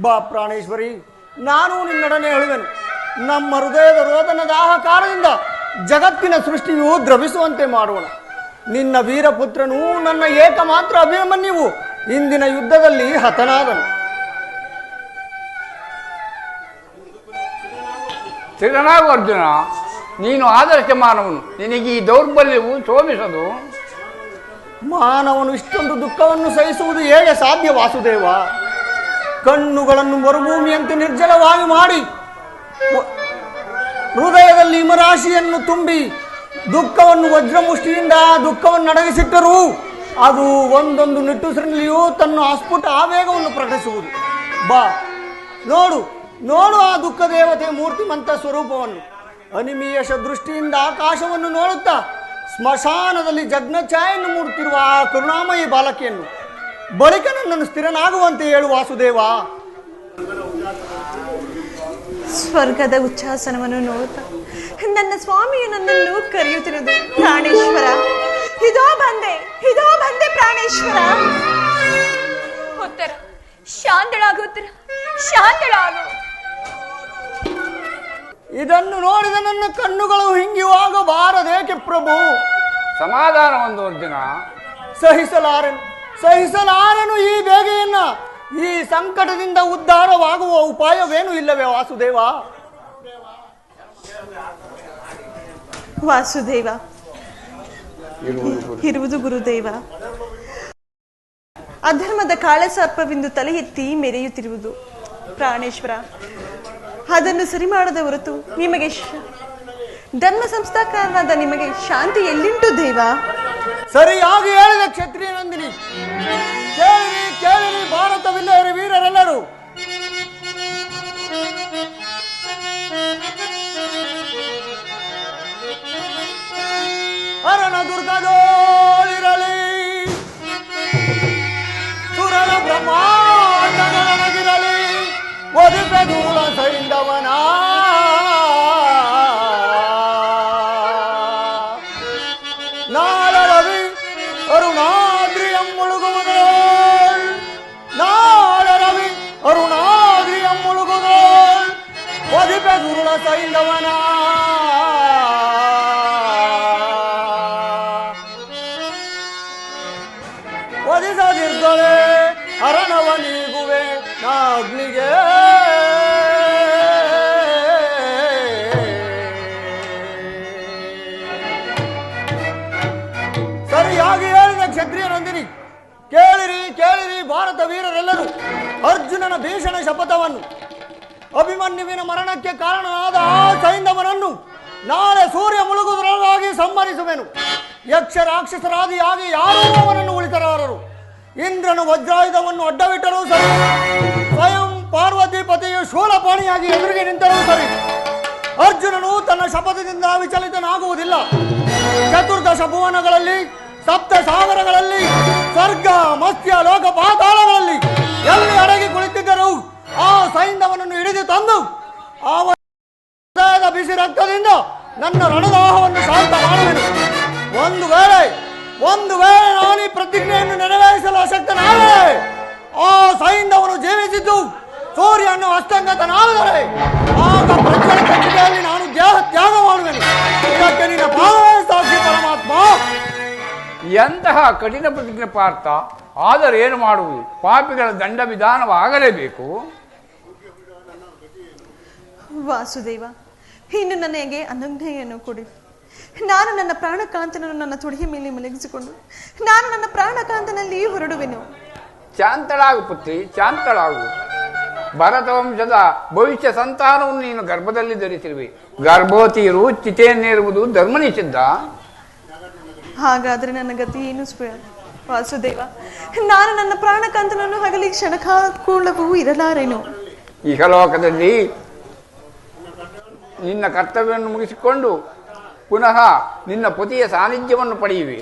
ಬಾ ಪ್ರಾಣೇಶ್ವರಿ, ನಾನು ನಿನ್ನೊಡನೆ ಹೇಳುವೆನು. ನಮ್ಮ ಹೃದಯದ ರೋದನದ ಆಹಾಕಾರದಿಂದ ಜಗತ್ತಿನ ಸೃಷ್ಟಿಯು ದ್ರವಿಸುವಂತೆ ಮಾಡೋಣ. ನಿನ್ನ ವೀರಪುತ್ರನು ನನ್ನ ಏಕಮಾತ್ರ ಅಭಿಮನ್ಯುವು ಇಂದಿನ ಯುದ್ಧದಲ್ಲಿ ಹತನಾದನು. ಸ್ಥಿರನಾಗು ಅರ್ಜುನ, ನೀನು ಆದರ್ಶ ಮಾನವನು, ನಿನಗೆ ಈ ದೌರ್ಬಲ್ಯವು ಶೋಭಿಸದು. ಮಾನವನು ಇಷ್ಟೊಂದು ದುಃಖವನ್ನು ಸಹಿಸುವುದು ಹೇಗೆ ಸಾಧ್ಯ ವಾಸುದೇವ? ಕಣ್ಣುಗಳನ್ನು ಮರುಭೂಮಿಯಂತೆ ನಿರ್ಜಲವಾಗಿ ಮಾಡಿ ಹೃದಯದಲ್ಲಿ ಹಿಮರಾಶಿಯನ್ನು ತುಂಬಿ ದುಃಖವನ್ನು ವಜ್ರಮುಷ್ಟಿಯಿಂದ ದುಃಖವನ್ನು ಅಡಗಿಸಿಟ್ಟರೂ ಅದು ಒಂದೊಂದು ನಿಟ್ಟುಸಿರಿನಲ್ಲಿಯೂ ತನ್ನ ಅಸ್ಫುಟ ಆವೇಗವನ್ನು ಪ್ರಕಟಿಸುವುದು. ಬಾ ನೋಡು ನೋಡು ಆ ದುಃಖ ದೇವತೆ ಮೂರ್ತಿಮಂತ ಸ್ವರೂಪವನ್ನು. ಅನಿಮೀಯಶ ದೃಷ್ಟಿಯಿಂದ ಆಕಾಶವನ್ನು ನೋಡುತ್ತಾ ಸ್ಮಶಾನದಲ್ಲಿ ಜಗ್ನಛಾಯನ್ನು ಮೂಡುತ್ತಿರುವ ಆ ಕರುಣಾಮಯಿ ಬಾಲಕಿಯನ್ನು ಬಳಿಕ ನನ್ನನ್ನು ಸ್ಥಿರನಾಗುವಂತೆ ಹೇಳು ವಾಸುದೇವ. ಸ್ವರ್ಗದ ಉಚ್ಛಾಸನವನ್ನು ನೋಡುತ್ತಾ ನನ್ನ ಸ್ವಾಮಿಯು ನನ್ನನ್ನು ಕರೆಯುತ್ತಿರುವುದು. ಪ್ರಾಣೇಶ್ವರ, ಇದೋ ಬಂದೆ ಪ್ರಾಣೇಶ್ವರ. ಉತ್ತರ ಶಾಂತಳಾಗು, ಉತ್ತರ ಶಾಂತಳಾಗು. ಇದನ್ನು ನೋಡಿದ ನನ್ನ ಕಣ್ಣುಗಳು ಹಿಂಗಿವಾಗಬಾರದೇಕೆ ಪ್ರಭು? ಸಮಾಧಾನ ಒಂದು ಅರ್ಜುನ. ಸಹಿಸಲಾರನು ಈ ಬೇಗೆಯನ್ನ. ಈ ಸಂಕಟದಿಂದ ಉದ್ಧಾರವಾಗುವ ಉಪಾಯವೇನೂ ಇಲ್ಲವೇ ವಾಸುದೇವ? ವಾಸುದೇವ ಇರುವುದು ಗುರುದೇವ. ಅಧರ್ಮದ ಕಾಳಸರ್ಪವೆಂದು ತಲೆ ಎತ್ತಿ ಮೆರೆಯುತ್ತಿರುವುದು ಪ್ರಾಣೇಶ್ವರ. ಅದನ್ನು ಸರಿ ಮಾಡದ ಹೊರತು ನಿಮಗೆ ಧರ್ಮ ಸಂಸ್ಥಾಕಾರನಾದ ನಿಮಗೆ ಶಾಂತಿ ಎಲ್ಲಿಂಟು ದೇವ? ಸರಿಯಾಗಿ ಹೇಳಿದ ಕ್ಷತ್ರಿಯ ನಂದಿನಿ. ಕೇಳಿರಿ ಭಾರತವಿಲ್ಲ ವೀರರೆಲ್ಲರೂ. ಅರಣ ದುರ್ಗದೋಳಿರಲಿ ಸುರನ ಬ್ರಹ್ಮಾಂಡನಗಿರಲಿ ಒದಿಪೆ ದೂಳ ಸೈಂದವನ ನಾಳ ರವಿ ಅರುಣಾದ್ರಿಯಂ ಮುಳುಗುವುದು. ನಾಳ ರವಿ ಅರುಣಾದ್ರಿಯಂ ಮುಳುಗುವುದು ಒದಿಪೆ ದುರುಳ ಸೈಂದವನ. ಒದಿಸದಿರ್ದೊಳೆ ಅರಣವ ನೀಗುವೆ ನಾಗ್ನಿಗೆ. ಸರಿಯಾಗಿ ಹೇಳಿದ ಕ್ಷತ್ರಿಯ ನಂದಿನಿ. ಕೇಳಿರಿ ಭಾರತ ವೀರರೆಲ್ಲರೂ ಅರ್ಜುನನ ಭೀಷಣ ಶಪಥವನ್ನು. ಅಭಿಮನ್ಯುವಿನ ಮರಣಕ್ಕೆ ಕಾರಣನಾದ ಆ ಸೈಂಧವನನ್ನು ನಾಳೆ ಸೂರ್ಯ ಮುಳುಗುವುದರೊಳಗಾಗಿ ಸಂಹರಿಸುವೆನು. ಯಕ್ಷ ರಾಕ್ಷಸರಾದಿಯಾಗಿ ಯಾರೂ ಅವನನ್ನು ಉಳಿಸಲಾರರು. ಇಂದ್ರನು ವಜ್ರಾಯುಧವನ್ನು ಅಡ್ಡವಿಟ್ಟರೂ ಸರಿ, ಸ್ವಯಂ ಪಾರ್ವತಿ ಪತಿಯು ಶೂಲಪಾಣಿಯಾಗಿ ಎದುರಿಗೆ ನಿಂತರೂ ಸರಿ, ಅರ್ಜುನನು ತನ್ನ ಶಪಥದಿಂದ ವಿಚಲಿತನಾಗುವುದಿಲ್ಲ. ಚತುರ್ದಶ ಭುವನಗಳಲ್ಲಿ, ಸಪ್ತ ಸಾಗರಗಳಲ್ಲಿ, ಸ್ವರ್ಗ ಮತ್ಸ್ಯ ಲೋಕ ಪಾತಾಳಗಳಲ್ಲಿ ಎಲ್ಲಿ ಅಡಗಿ ಕುಳಿತಿದ್ದರೂ ಆ ಸೈಂಧವನನ್ನು ಹಿಡಿದು ತಂದು ಅವನ ಬಿಸಿ ರಕ್ತದಿಂದ ನನ್ನ ರಣದಾಹವನ್ನು ಶಾಂತ ಮಾಡುವೆನು. ಒಂದು ವೇಳೆ ನಾನು ಈ ಪ್ರತಿಜ್ಞೆಯನ್ನು ನೆರವೇರಿಸಲು ಅಶಕ್ತನಾದರೆ ಆ ಸೈಂಧವನು ಜೀವಿಸಿದ್ದು ಸೂರ್ಯನು ಹಸ್ತಂಗತನಾದರೆ ಆಗ ಪ್ರಜ್ವಲ ಕಟ್ಟಿಗೆಯಲ್ಲಿ ನಾನು ದೇಹ ತ್ಯಾಗ ಮಾಡುವೆನು. ಇದಕ್ಕೆ ನಿನ್ನ ಪಾದವೇ ಸಾಕ್ಷಿ ಪರಮಾತ್ಮ. ಎಂತಹ ಕಠಿಣ ಪ್ರತಿಜ್ಞೆ ಪಾರ್ಥ. ಆದರೆ ಏನು ಮಾಡುವುದು? ಪಾಪಿಗಳ ದಂಡ ವಿಧಾನವಾಗಲೇಬೇಕು. ವಾಸುದೇವ, ಇನ್ನು ನನಗೆ ಅನುಜ್ಞೆಯನ್ನು ಕೊಡಿ. ನಾನು ನನ್ನ ಪ್ರಾಣಕಾಂತನನ್ನು ನನ್ನ ತೊಡೆಯ ಮೇಲೆ ಮಲಗಿಸಿಕೊಂಡು ನಾನು ನನ್ನ ಪ್ರಾಣಕಾಂತನಲ್ಲಿ ಹೊರಡುವೆನು. ಶಾಂತಳಾಗು ಪುತ್ರಿ, ಶಾಂತಳಾಗು. ಭರತ ವಂಶದ ಭವಿಷ್ಯ ಸಂತಾನವನ್ನು ನೀನು ಗರ್ಭದಲ್ಲಿ ಧರಿಸಿರುವೆ. ಗರ್ಭವತಿಯರು ಚಿತೆಯನ್ನೇರುವುದು ಧರ್ಮ ನಿಷಿದ್ಧ. ಹಾಗಾದ್ರೆ ನನ್ನ ಗತಿ ಏನು ವಾಸುದೇವ? ನಾನು ನನ್ನ ಪ್ರಾಣಕಾಂತನನ್ನು ಹಗಲಿ ಕ್ಷಣಕಾಲವೂ ಇರಲಾರೆನು. ಇಹಲೋಕದಲ್ಲಿ ನಿನ್ನ ಕರ್ತವ್ಯವನ್ನು ಮುಗಿಸಿಕೊಂಡು ಪುನಃ ನಿನ್ನ ಪತಿಯ ಸಾನ್ನಿಧ್ಯವನ್ನು ಪಡೆಯುವೆ.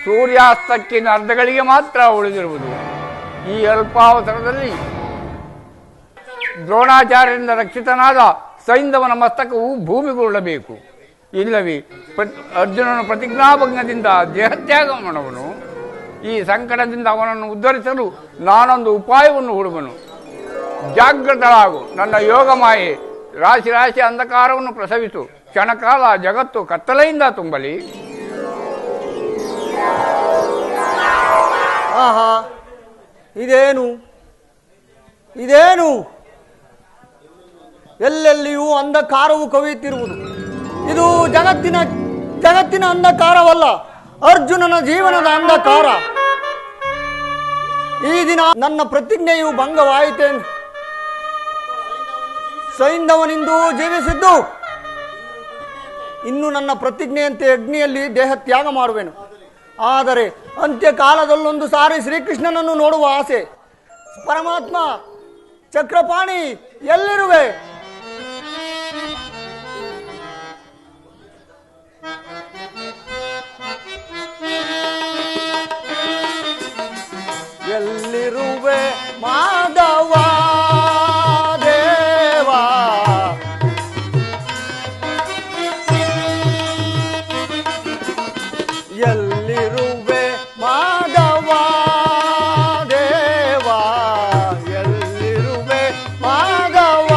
ಸೂರ್ಯಾಸ್ತಕ್ಕೆ ಅರ್ಧಗಳಿಗೆ ಮಾತ್ರ ಉಳಿದಿರುವುದು. ಈ ಅಲ್ಪಾವಸರದಲ್ಲಿ ದ್ರೋಣಾಚಾರ್ಯರಿಂದ ರಕ್ಷಿತನಾದ ಸೈಂಧವನ ಮಸ್ತಕವು ಭೂಮಿಗುರುಳಬೇಕು. ಇಲ್ಲವೇ ಅರ್ಜುನನ ಪ್ರತಿಜ್ಞಾಭಂಗದಿಂದ ದೇಹತ್ಯಾಗ ಮಾಡುವನು. ಈ ಸಂಕಟದಿಂದ ಅವನನ್ನು ಉದ್ಧರಿಸಲು ನಾನೊಂದು ಉಪಾಯವನ್ನು ಹುಡುಗನು. ಜಾಗೃತಳಾಗು. ನನ್ನ ಯೋಗ ಮಾಯೆ ರಾಶಿ ರಾಶಿ ಅಂಧಕಾರವನ್ನು ಪ್ರಸವಿಸು. ಕ್ಷಣಕಾಲ ಜಗತ್ತು ಕತ್ತಲೆಯಿಂದ ತುಂಬಲಿ. ಆಹಾ, ಇದೇನು ಇದೇನು? ಎಲ್ಲೆಲ್ಲಿಯೂ ಅಂಧಕಾರವು ಕವಿಯುತ್ತಿರುವುದು. ಇದು ಜಗತ್ತಿನ ಅಂಧಕಾರವಲ್ಲ, ಅರ್ಜುನನ ಜೀವನದ ಅಂಧಕಾರ. ಈ ದಿನ ನನ್ನ ಪ್ರತಿಜ್ಞೆಯು ಭಂಗವಾಯಿತೇನು? ಸೈಂಧವನಿಂದು ಜೀವಿಸಿದ್ದು ಇನ್ನು ನನ್ನ ಪ್ರತಿಜ್ಞೆಯಂತೆ ಅಗ್ನಿಯಲ್ಲಿ ದೇಹ ತ್ಯಾಗ ಮಾಡುವೆನು. ಆದರೆ ಅಂತ್ಯಕಾಲದಲ್ಲೊಂದು ಸಾರಿ ಶ್ರೀಕೃಷ್ಣನನ್ನು ನೋಡುವ ಆಸೆ. ಪರಮಾತ್ಮ ಚಕ್ರಪಾಣಿ, ಎಲ್ಲಿರುವೆ? ಎಲ್ಲಿರುವೆ ಮಾಧವ ದೇವ? ಎಲ್ಲಿರುವೆ ಮಾಧವ ದೇವ? ಎಲ್ಲಿರುವೆ ಮಾಧವ?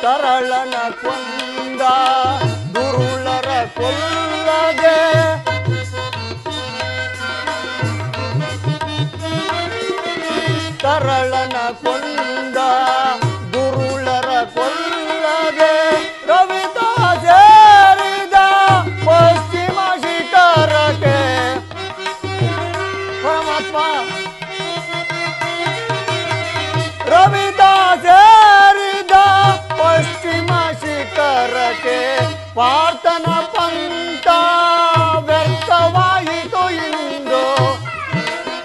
ತರಳನ ಕೊಂದ ದುರುಳರ ಕೊಲ್ಲದೆ, ತರಳನ ಕೊಂದ ದುರುಳರ ಕೊಲ್ಲದೆ, ರವಿತ ಸೇರಿದ ಪಶ್ಚಿಮ ಶಿಖರಕ್ಕೆ. ಪರಮಾತ್ಮ ರವಿತ ಸೇರಿದ ಪಶ್ಚಿಮ ಶಿಖರಕ್ಕೆ ಪಾರ್ಥನ ಪಂಥ ವ್ಯರ್ಥವಾಯಿತು ಇಂದು.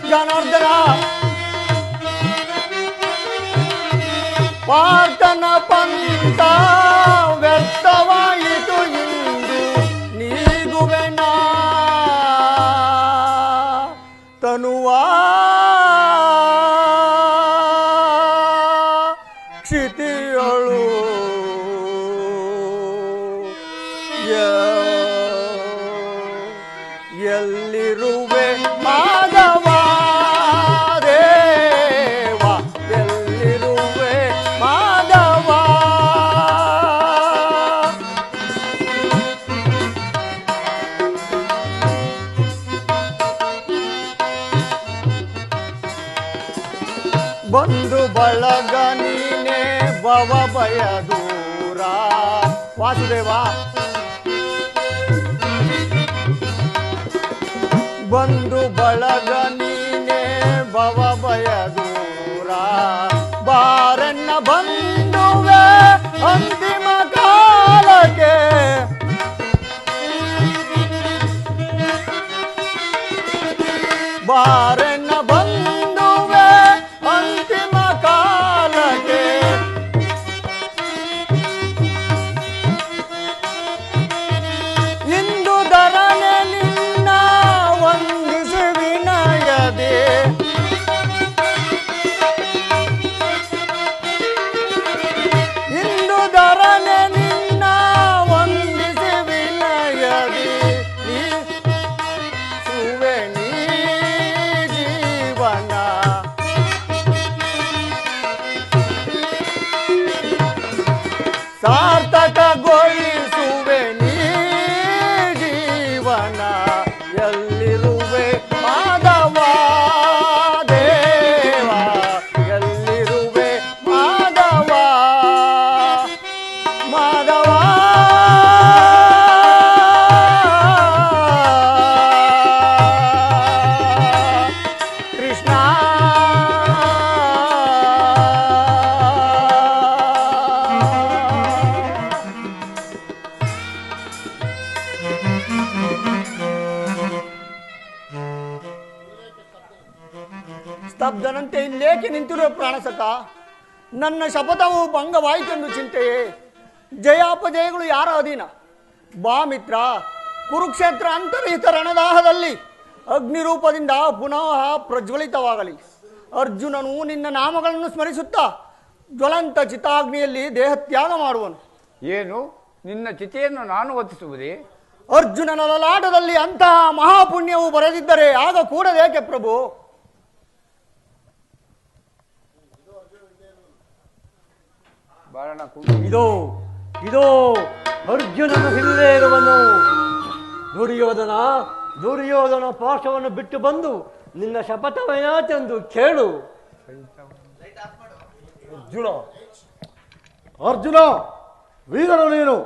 ಜನಾರ್ದನ, ಪಾರ್ಥನ ಪಂಥ ವ್ಯರ್ಥವಾಯಿತು ಇಂದು. ನೀಗುವೆನ ತನುವಾ ಕ್ಷಿತಿಯಳು. ಎಲ್ಲಿರುವೆ ಮಾಧವ ದೇವ? ಎಲ್ಲಿರುವೆ ಮಾಧವ? ಬಂಧು ಬಳಗ ನೀನೆ ಭವ ಭಯ ದೂರ. ವಾಸುದೇವ, ಬಂಧು ಬಳಗ ನೀನೆ ಭವ ಭಯ ದೂರ. ಬಾರಣ್ಣ ಬಂಧುವೆ ಅಂತಿಮ ಕಾಲಕ್ಕೆ. ಬಾರಣ್ಣ ಬಂಧುವೆ ಅಂತಿಮ ಕಾಲಕ್ಕೆ. ಇಂದು ಧರಣೆ ನಿನ್ನ ವಂದಿಸಿ ವಿನಯದೆ. ಇಂದು ಧರ ಸ್ತಬ್ಧನಂತೆ ಇಲ್ಲೇಕೆ ನಿಂತಿರುವ ಪ್ರಾಣಸಕ? ನನ್ನ ಶಪಥವು ಭಂಗವಾಯಿತೆಂದು ಚಿಂತೆಯೇ? ಜಯಾಪಜಯಗಳು ಯಾರ ಅಧೀನ? ಬಾ ಮಿತ್ರ, ಕುರುಕ್ಷೇತ್ರ ಅಂತರ್ಹಿತ ರಣದಾಹದಲ್ಲಿ ಅಗ್ನಿ ರೂಪದಿಂದ ಪುನಃ ಪ್ರಜ್ವಲಿತವಾಗಲಿ. ಅರ್ಜುನನು ನಿನ್ನ ನಾಮಗಳನ್ನು ಸ್ಮರಿಸುತ್ತಾ ಜ್ವಲಂತ ಚಿತಾಗ್ನಿಯಲ್ಲಿ ದೇಹತ್ಯಾಗ ಮಾಡುವನು. ಏನು, ನಿನ್ನ ಚಿತೆಯನ್ನು ನಾನು ಹೊತ್ತಿಸುವುದೇ? ಅರ್ಜುನನ ಲಲಾಟದಲ್ಲಿ ಅಂತಹ ಮಹಾಪುಣ್ಯವು ಬರೆದಿದ್ದರೆ ಆಗ ಕೂಡದೇಕೆ ಪ್ರಭು? ಇದೋ ಇದೋ ಅರ್ಜುನನು ಇಲ್ಲೇ ಇರುವನು. ದುರ್ಯೋಧನ ಪಾಶವನ್ನು ಬಿಟ್ಟು ಬಂದು ನಿನ್ನ ಶಪಥವೇನಾತೆಂದು ಕೇಳು. ಅರ್ಜುನ, ವೀರನು ನೀನು.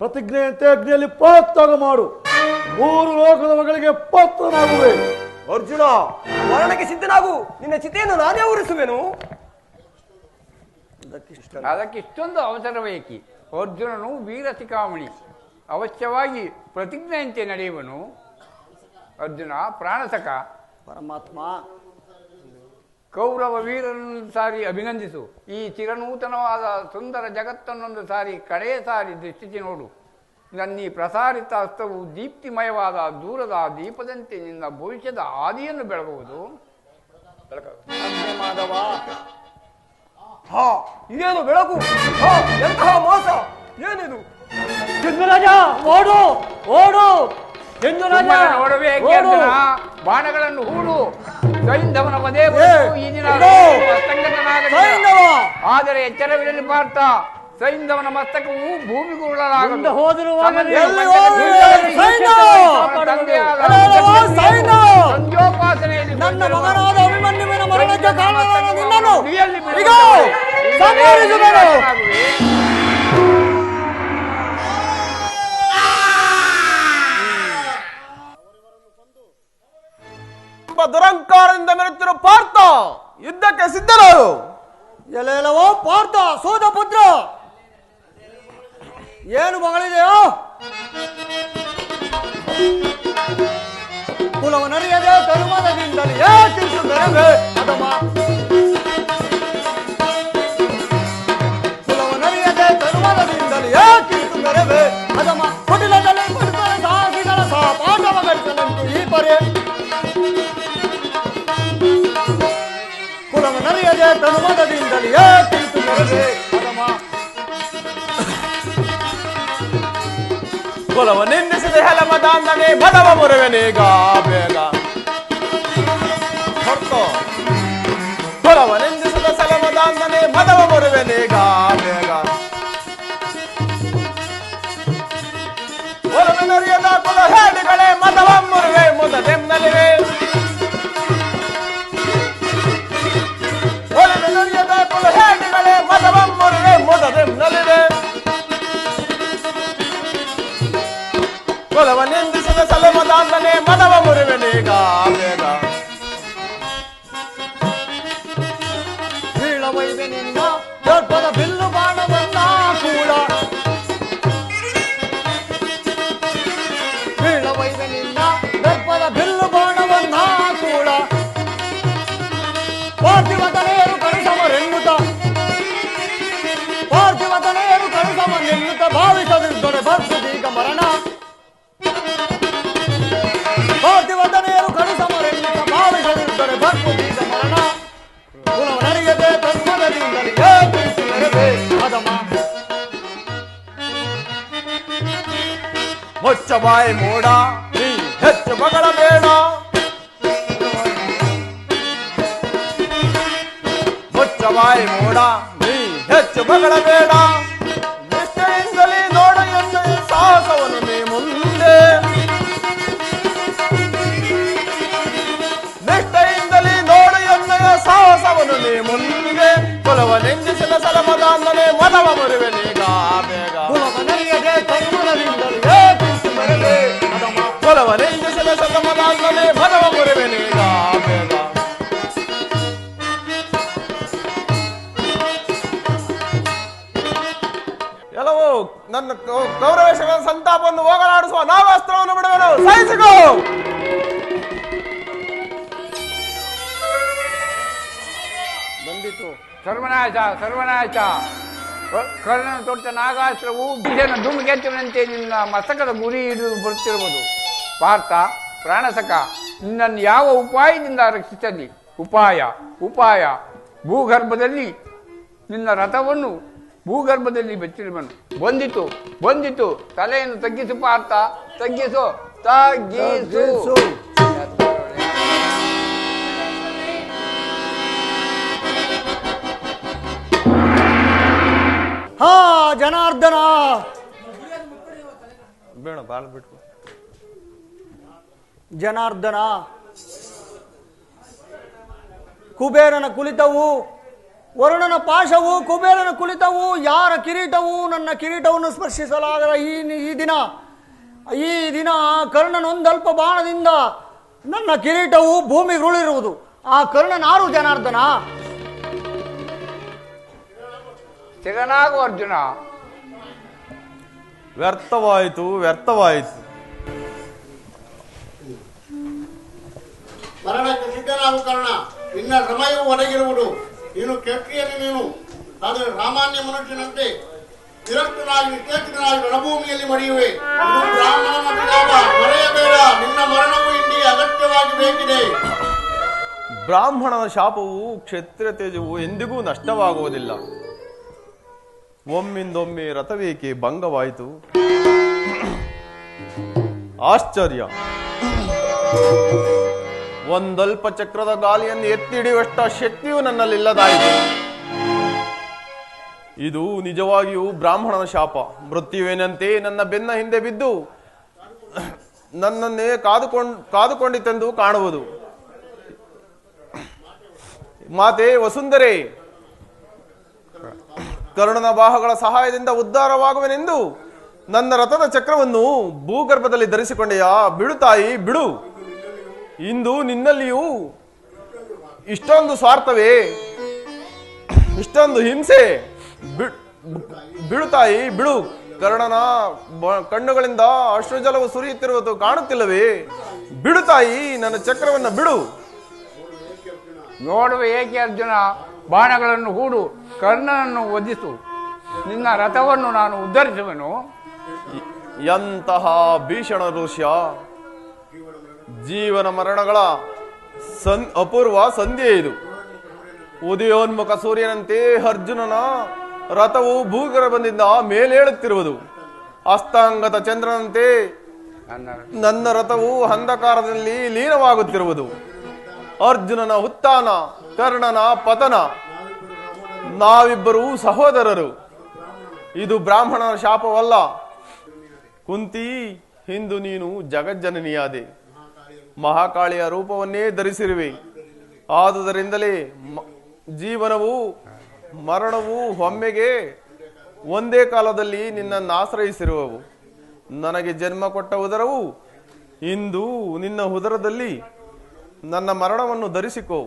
ಪ್ರತಿಜ್ಞೆಯಂತೆ ಅಗ್ನಿಯಲ್ಲಿ ಪಾತ್ಯಾಗ ಮಾಡು. 3 ಲೋಕದ ಮಗಳಿಗೆ ಪಾತ್ರನಾಗುವೆ. ಅರ್ಜುನ, ಮರಣಕ್ಕೆ ಸಿದ್ಧನಾಗು. ನಿನ್ನ ಚಿತೆಯನ್ನು ನಾನೇ ಉರಿಸುವೆನು. ಅದಕ್ಕಿಷ್ಟೊಂದು ಅವಸರ ಬೇಕಿ? ಅರ್ಜುನನು ವೀರ ಶಿಖಾಮಣಿ, ಅವಶ್ಯವಾಗಿ ಪ್ರತಿಜ್ಞೆಯಂತೆ ನಡೆಯುವನು. ಅರ್ಜುನ ಪ್ರಾಣಸಕ, ಪರಮಾತ್ಮ, ಕೌರವ ವೀರನನ್ನು ಸಾರಿ ಅಭಿನಂದಿಸು. ಈ ಚಿರನೂತನವಾದ ಸುಂದರ ಜಗತ್ತನ್ನೊಂದು ಸಾರಿ ಕಡೆಯ ಸಾರಿ ದೃಷ್ಟಿಸಿ ನೋಡು. ನನ್ನೀ ಪ್ರಸಾರಿತ ಹಸ್ತವು ದೀಪ್ತಿಮಯವಾದ ದೂರದ ದೀಪದಂತೆ ನಿನ್ನ ಭವಿಷ್ಯದ ಆದಿಯನ್ನು ಬೆಳಗುವುದು. ಮಾಧವ, ಹಾ, ಇದೇನು ಬೆಳಕು? ಹಾ, ಎಂತಹ ಮೋಸ! ಏನಿದು? ಚಂದ್ರರಾಜ, ಓಡು ಓಡು! ಚಂದ್ರರಾಜ, ನೋಡಬೇಕೆ ಓಡು! ಬಾಣಗಳನ್ನು ಹೂಡು. ಸೈಂಧವನ ವಧೆ ಈ ದಿನ ಆದರೆ ಎಚ್ಚರವಿರಲಿ ಪಾರ್ಥ. ಸೈಂಧವನ ಮಸ್ತಕವು ಭೂಮಿಗೆ ಉರುಳಲಾಗದು. ಹೋದರು ಸಂಜೋಪಾಸನೆಯಲ್ಲಿ ನನ್ನ ಮಗನಾದ ಅಭಿಮನ್ಯುವಿನ ಮರಣಕ್ಕೆ ಕಾರಣವಾದ ನಿನ್ನನ್ನು ಗುಡಿಯಲ್ಲಿ ಈಗ ಸಂಹರಿಸುವೆನು. ದುರಂಕಾರದಿಂದ ಮೆರೆತಿರುವ ಪಾರ್ಥ ಯುದ್ಧಕ್ಕೆ ಸಿದ್ಧರು. ಎಲ್ಲೆಲ್ಲವೋ ಪಾರ್ಥ, ಸೋದ ಪುತ್ರ, ಏನು ಮಗಳಿದೆಯೋ? ಕುಲವನರಿಯದೆ ತರುಮದದಿಂದಲೇ ಏಕಿಂತು ಬೆರವೆ ಅದಮ. ಕುಲವನರಿಯದೆ ತರುಮದದಿಂದಲೇ ಏಕಿಂತು ಬೆರವೆ ಅದಮ. ಕುಟಿಲದಲ್ಲಿ ಪಡಿತರ ಸಾಹಸಿಗಳ ಪಾಠವ ಗಳಿಸಲಂತು ಈ ಪರಿ. ಕುಲವನರಿಯದೆ ತರುಮದದಿಂದಲೇ ಏಕಿಂತು ಬೆರವೆ ಅದಮ. ಕುಲವ ನಿಂದಿಸಿದ ಹೆಲಮದಾಂದನೆ ಮದವ ಮುರುವೆನೀಗ ಬೇಗ. ಕುಲವ ನಿಂದಿಸಿದ ಸಲಮದಾಂದನೆ ಮದವ ಮುರುವೆನೀಗ ಬೇಗ. ಒಲವಿನರಿಯದ ಕುಲ ಹೇಡಿಗಳೇ ಮದವ ಮುರುವೆ ಮುದದೆನ್ನಲಿವೆ. ಒಲವಿನರಿಯದ ಕುಲ ಹೇಡಿಗಳೇ ಮದವ ಮುರುವೆ ಮುದದೆನ್ನಲಿವೆ. ಕುಲವ ನಿಂದಿಸಿದ ಸಲಮದಾಂದನೆ ಮದವ ಮುರುವೆನೀಗ ಬೇಗ. ಬೀಳವೈವೆ ನಿನ್ನ ದೊಡ್ಡದ ಬಿಲ್ಲು ಬಾಣವನ್ನ ಕೂಡ. ಬೀಳವೈವೆ ನಿನ್ನ ದರ್ಪದ ಬಿಲ್ಲು ಬಾಣವನ್ನ ಕೂಡ. ಪಾರ್ಥಿವತನೆಯರು ಕಳಿಸಮರೆನ್ನುತ್ತ, ಪಾರ್ಥಿವತನೆಯರು ಕಳಿಸಮರೆನ್ನುತ್ತ ಭಾವಿಸದಿದ್ದೊಡೆ ಬರ್ಸುದೀಗ ಮರಣ. ಪಾರ್ಥಿವತನೆಯರು ಕಳಿಸಮರೆನ್ನುತ್ತ ಭಾವಿಸದಿದ್ದೊಡೆ ಬರ್ಸುದೀಗ ಮರಣ. ಕುಲವನರಿಯದೆ ತನ್ಮದದಿಂದಲೇ ಏಕಿಂತು ಬೆರವೆ ಅದಮ. ಮುಚ್ಚ ಬಾಯಿ ಮೂಡ, ನೀ ಹೆಚ್ಚು ಮಗಳ ಬೇಡ. ಮುಚ್ಚ ಬಾಯಿ ಮೂಡ, ನೀ ಹೆಚ್ಚು ಮಗಳ ಬೇಡ. ನಿಷ್ಠೆಯಿಂದಲೇ ನೋಡ ಎನ್ನ ಸಾಹಸವನ್ನು ನೀ ಮುಂದೆ. ನಿಷ್ಠೆಯಿಂದಲೇ ನೋಡ ಎನ್ನಯ ಸಾಹಸವನ್ನು ನೀ ಮುಂದೆ. ಕುಲವ ನಿಂದಿಸಿದ ಸಲಮದಾಂದನೆ ಮದವ ಮುರುವೆನೀಗ ಬೇಗ. ಕುಲವನರಿಯದೆ ತನ್ಮದದಿಂದಲೇ ಏಕಿಂತು ಬೆರವೆ ಅದಮ. ಕುಲವ ನಿಂದಿಸಿದ ಸಲಮದಾಂದನೆ ಮದವ ಮುರುವೆನೀಗ ಬೇಗ. ಎಲ್ಲವೂ ನನ್ನ ಗೌರವೇಶಗಳ ಸಂತಾಪವನ್ನು ಹೋಗಲಾಡಿಸುವ ನಾಗಾಸ್ತ್ರವನ್ನು ಬಿಡುವೆನು. ಸಹಿಸಿಕೋ. ಬಂದಿತು. ಸರ್ವನಾಶ ಸರ್ವನಾಶ. ಕರ್ಣನ ತೊಟ್ಟ ನಾಗಾಸ್ತ್ರವು ಬಿಜನ ಧೂಮಕೇತುವಿನಂತೆ ನಿನ್ನ ಮಸ್ತಕದ ಗುರಿ ಹಿಡಿದು ಬರುತ್ತಿರುವುದು. ಪಾರ್ಥ ಪ್ರಾಣಸಕ, ನಿನ್ನನ್ನು ಯಾವ ಉಪಾಯದಿಂದ ರಕ್ಷಿಸಲಿ? ಉಪಾಯ ಉಪಾಯ. ಭೂಗರ್ಭದಲ್ಲಿ ನಿನ್ನ ರಥವನ್ನು ಭೂಗರ್ಭದಲ್ಲಿ ಬೆಚ್ಚಿರುವನು. ಬಂದಿತು ಬಂದಿತು. ತಲೆಯನ್ನು ತಗ್ಗಿಸು ಪಾರ್ಥ, ತಗ್ಗಿಸು ತಗ್ಗಿಸು. ಹಾ ಜನಾರ್ದನ, ಬೇಡ ಬಾಲ್ ಬಿಟ್ಟು ಜನಾರ್ದನ, ಕುಬೇರನ ಕುಲಿತವು, ವರುಣನ ಪಾಶವು, ಕುಬೇರನ ಕುಲಿತವು, ಯಾರ ಕಿರೀಟವು ನನ್ನ ಕಿರೀಟವನ್ನು ಸ್ಪರ್ಶಿಸಲಾಗದ ಈ ದಿನ ಕರ್ಣನೊಂದಲ್ಪ ಬಾಣದಿಂದ ನನ್ನ ಕಿರೀಟವು ಭೂಮಿಗುರುಳಿರುವುದು. ಆ ಕರ್ಣನಾರು ಜನಾರ್ದನ? ಸಿಗನಾಗು ಅರ್ಜುನ. ವ್ಯರ್ಥವಾಯಿತು ವ್ಯರ್ಥವಾಯಿತು. ಮರಣಕ್ಕೆ ಸಿದ್ಧನಾಗು ಕರ್ಣ, ನಿನ್ನ ಸಮಯವು ಒದಗಿರುವುದು. ನೀನು ಕೆಟ್ಟಿಯನ್ನು ನೀನು ಆದರೆ ಸಾಮಾನ್ಯ ಮನುಷ್ಯನಂತೆ ವಿರಕ್ತನಾಗಿ ನಿಶ್ಚೇತನಾಗಿ ರಣಭೂಮಿಯಲ್ಲಿ ಮಡಿಯುವೆ. ಇದು ಬ್ರಾಹ್ಮಣನ ವಿಲಾಪ, ಮರೆಯಬೇಡ. ನಿನ್ನ ಮರಣವು ಇಲ್ಲಿ ಅಗತ್ಯವಾಗಿ ಬೇಕಿದೆ. ಬ್ರಾಹ್ಮಣನ ಶಾಪವು ಕ್ಷತ್ರಿಯ ತೇಜವು ಎಂದಿಗೂ ನಷ್ಟವಾಗುವುದಿಲ್ಲ. ಒಮ್ಮಿಂದೊಮ್ಮೆ ರಥವೇಕೆ ಭಂಗವಾಯಿತು? ಆಶ್ಚರ್ಯ. ಒಂದಲ್ಪ ಚಕ್ರದ ಗಾಲಿಯನ್ನು ಎತ್ತಿಡಿಯುವಷ್ಟ ಶಕ್ತಿಯು ನನ್ನಲ್ಲಿಲ್ಲದಾಯಿತು. ಇದು ನಿಜವಾಗಿಯೂ ಬ್ರಾಹ್ಮಣನ ಶಾಪ. ಮೃತ್ಯುವೇನಂತೆ ನನ್ನ ಬೆನ್ನ ಹಿಂದೆ ಬಿದ್ದು ನನ್ನನ್ನೇ ಕಾದುಕೊಂಡಿತೆಂದು ಕಾಣುವುದು. ಮಾತೆ ವಸುಂಧರೆ, ಕರ್ಣನ ಬಾಹುಗಳ ಸಹಾಯದಿಂದ ಉದ್ಧಾರವಾಗುವೆನೆಂದು ನನ್ನ ರಥದ ಚಕ್ರವನ್ನು ಭೂಗರ್ಭದಲ್ಲಿ ಧರಿಸಿಕೊಂಡೆಯಾ? ಬಿಡು ತಾಯಿ, ಬಿಡು. ಇಂದು ನಿನ್ನಲ್ಲಿಯೂ ಇಷ್ಟೊಂದು ಸ್ವಾರ್ಥವೇ, ಇಷ್ಟೊಂದು ಹಿಂಸೆ? ಬಿಡು ತಾಯಿ, ಬಿಡು. ಕರ್ಣನ ಕಣ್ಣುಗಳಿಂದ ಅಶ್ರುಜಲವು ಸುರಿಯುತ್ತಿರುವುದು ಕಾಣುತ್ತಿಲ್ಲವೇ? ಬಿಡು ತಾಯಿ, ನನ್ನ ಚಕ್ರವನ್ನು ಬಿಡು. ನೋಡುವ ಏಕೆ ಅರ್ಜುನ? ಬಾಣಗಳನ್ನು ಹೂಡು, ಕರ್ಣನನ್ನು ವಧಿಸು. ನಿನ್ನ ರಥವನ್ನು ನಾನು ಉದ್ಧರಿಸುವೆನು. ಎಂತಹ ಭೀಷಣ ಋಷ್ಯ! ಜೀವನ ಮರಣಗಳ ಅಪೂರ್ವ ಸಂಧ್ಯೆ ಇದು. ಉದಯೋನ್ಮುಖ ಸೂರ್ಯನಂತೆ ಅರ್ಜುನನ ರಥವು ಭೂಗರ್ಭದಿಂದ ಮೇಲೇಳುತ್ತಿರುವುದು. ಅಸ್ತಾಂಗತ ಚಂದ್ರನಂತೆ ನನ್ನ ರಥವು ಅಂಧಕಾರದಲ್ಲಿ ಲೀನವಾಗುತ್ತಿರುವುದು. ಅರ್ಜುನನ ಉತ್ಥಾನ, ಕರ್ಣನ ಪತನ. ನಾವಿಬ್ಬರೂ ಸಹೋದರರು. ಇದು ಬ್ರಾಹ್ಮಣನ ಶಾಪವಲ್ಲ. ಕುಂತಿ, ಇಂದು ನೀನು ಜಗಜ್ಜನನಿಯಾದೆ. ಮಹಾಕಾಳಿಯ ರೂಪವನ್ನೇ ಧರಿಸಿರುವೆ. ಆದುದರಿಂದಲೇ ಜೀವನವು ಮರಣವು ಒಮ್ಮೆಗೆ ಒಂದೇ ಕಾಲದಲ್ಲಿ ನಿನ್ನನ್ನು ಆಶ್ರಯಿಸಿರುವವು. ನನಗೆ ಜನ್ಮ ಕೊಟ್ಟ ಉದರವು ಇಂದು ನಿನ್ನ ಉದರದಲ್ಲಿ ನನ್ನ ಮರಣವನ್ನು ಧರಿಸಿಕೋ.